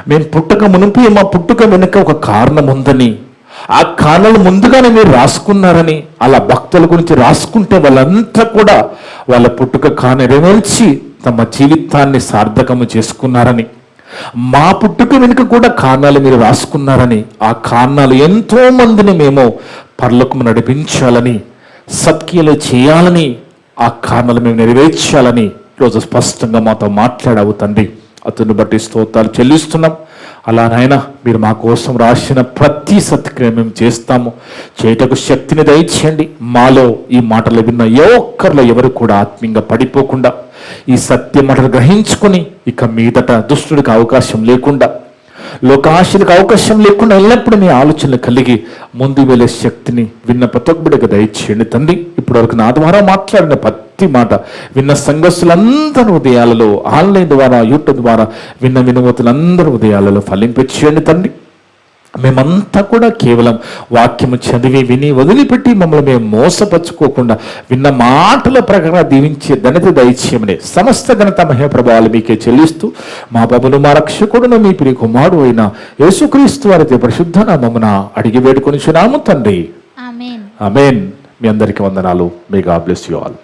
మేము పుట్టక మునిపి మా పుట్టుక వెనుక ఒక కారణం ఉందని, ఆ కారణాలు ముందుగానే మీరు రాసుకున్నారని, అలా భక్తుల గురించి రాసుకుంటే వాళ్ళంతా కూడా వాళ్ళ పుట్టుక నెరవేర్చి తమ జీవితాన్ని సార్థకము చేసుకున్నారని, మా పుట్టుక వెనుక కూడా కారణాలు మీరు రాసుకున్నారని, ఆ కారణాలు ఎంతో మందిని మేము పరలోకము నడిపించాలని, సత్క్రియలు చేయాలని, ఆ కారణాలు మేము నెరవేర్చాలని ఈరోజు స్పష్టంగా మాతో మాట్లాడావు తండ్రి. అతన్ని బట్టి స్తోత్రాలు చెల్లిస్తున్నాం. అలా నాయన, మీరు మా కోసం రాసిన ప్రతి సత్క్రియ మేము చేస్తాము. చేయటకు శక్తిని దయచేయండి. మాలో ఈ మాటలు విన్న ఏ ఒక్కరిలో ఎవరు కూడా ఆత్మీయంగా పడిపోకుండా ఈ సత్య మాటలు గ్రహించుకొని ఇక మీదట దుష్టుడికి అవకాశం లేకుండా, లోకాశలకు అవకాశం లేకుండా ఎల్లప్పుడూ మీ ఆలోచనలు కలిగి ముందు వెళ్ళే శక్తిని విన్న ప్రతి ఒక్క బిడ్డకు దయచేయండి తండ్రి. ఇప్పటి వరకు నా ద్వారా మాట్లాడిన ప్రతి మాట విన్న సంఘస్థులందరూ ఉదయాలలో, ఆన్లైన్ ద్వారా, యూట్యూబ్ ద్వారా విన్న వినవతులందరూ ఉదయాలలో ఫలింపచేయండి తండ్రి. మేమంతా కూడా కేవలం వాక్యము చదివి విని వదిలిపెట్టి మమ్మల్ని మేము మోసపరుచుకోకుండా విన్న మాటల ప్రకారం దీవించే ఘనత దయచేయమని సమస్త ఘనత మహేప్రభావాలు మీకే చెల్లిస్తూ మా బాబును మా రక్షకుడును మీ ప్రియ కుమారుడు అయిన యేసుక్రీస్తు వారి పరిశుద్ధ నామమున అడిగి వేడుకొనిచున్నాము తండ్రి. ఆమేన్. మీ అందరికీ వందనాలు. May God bless you all.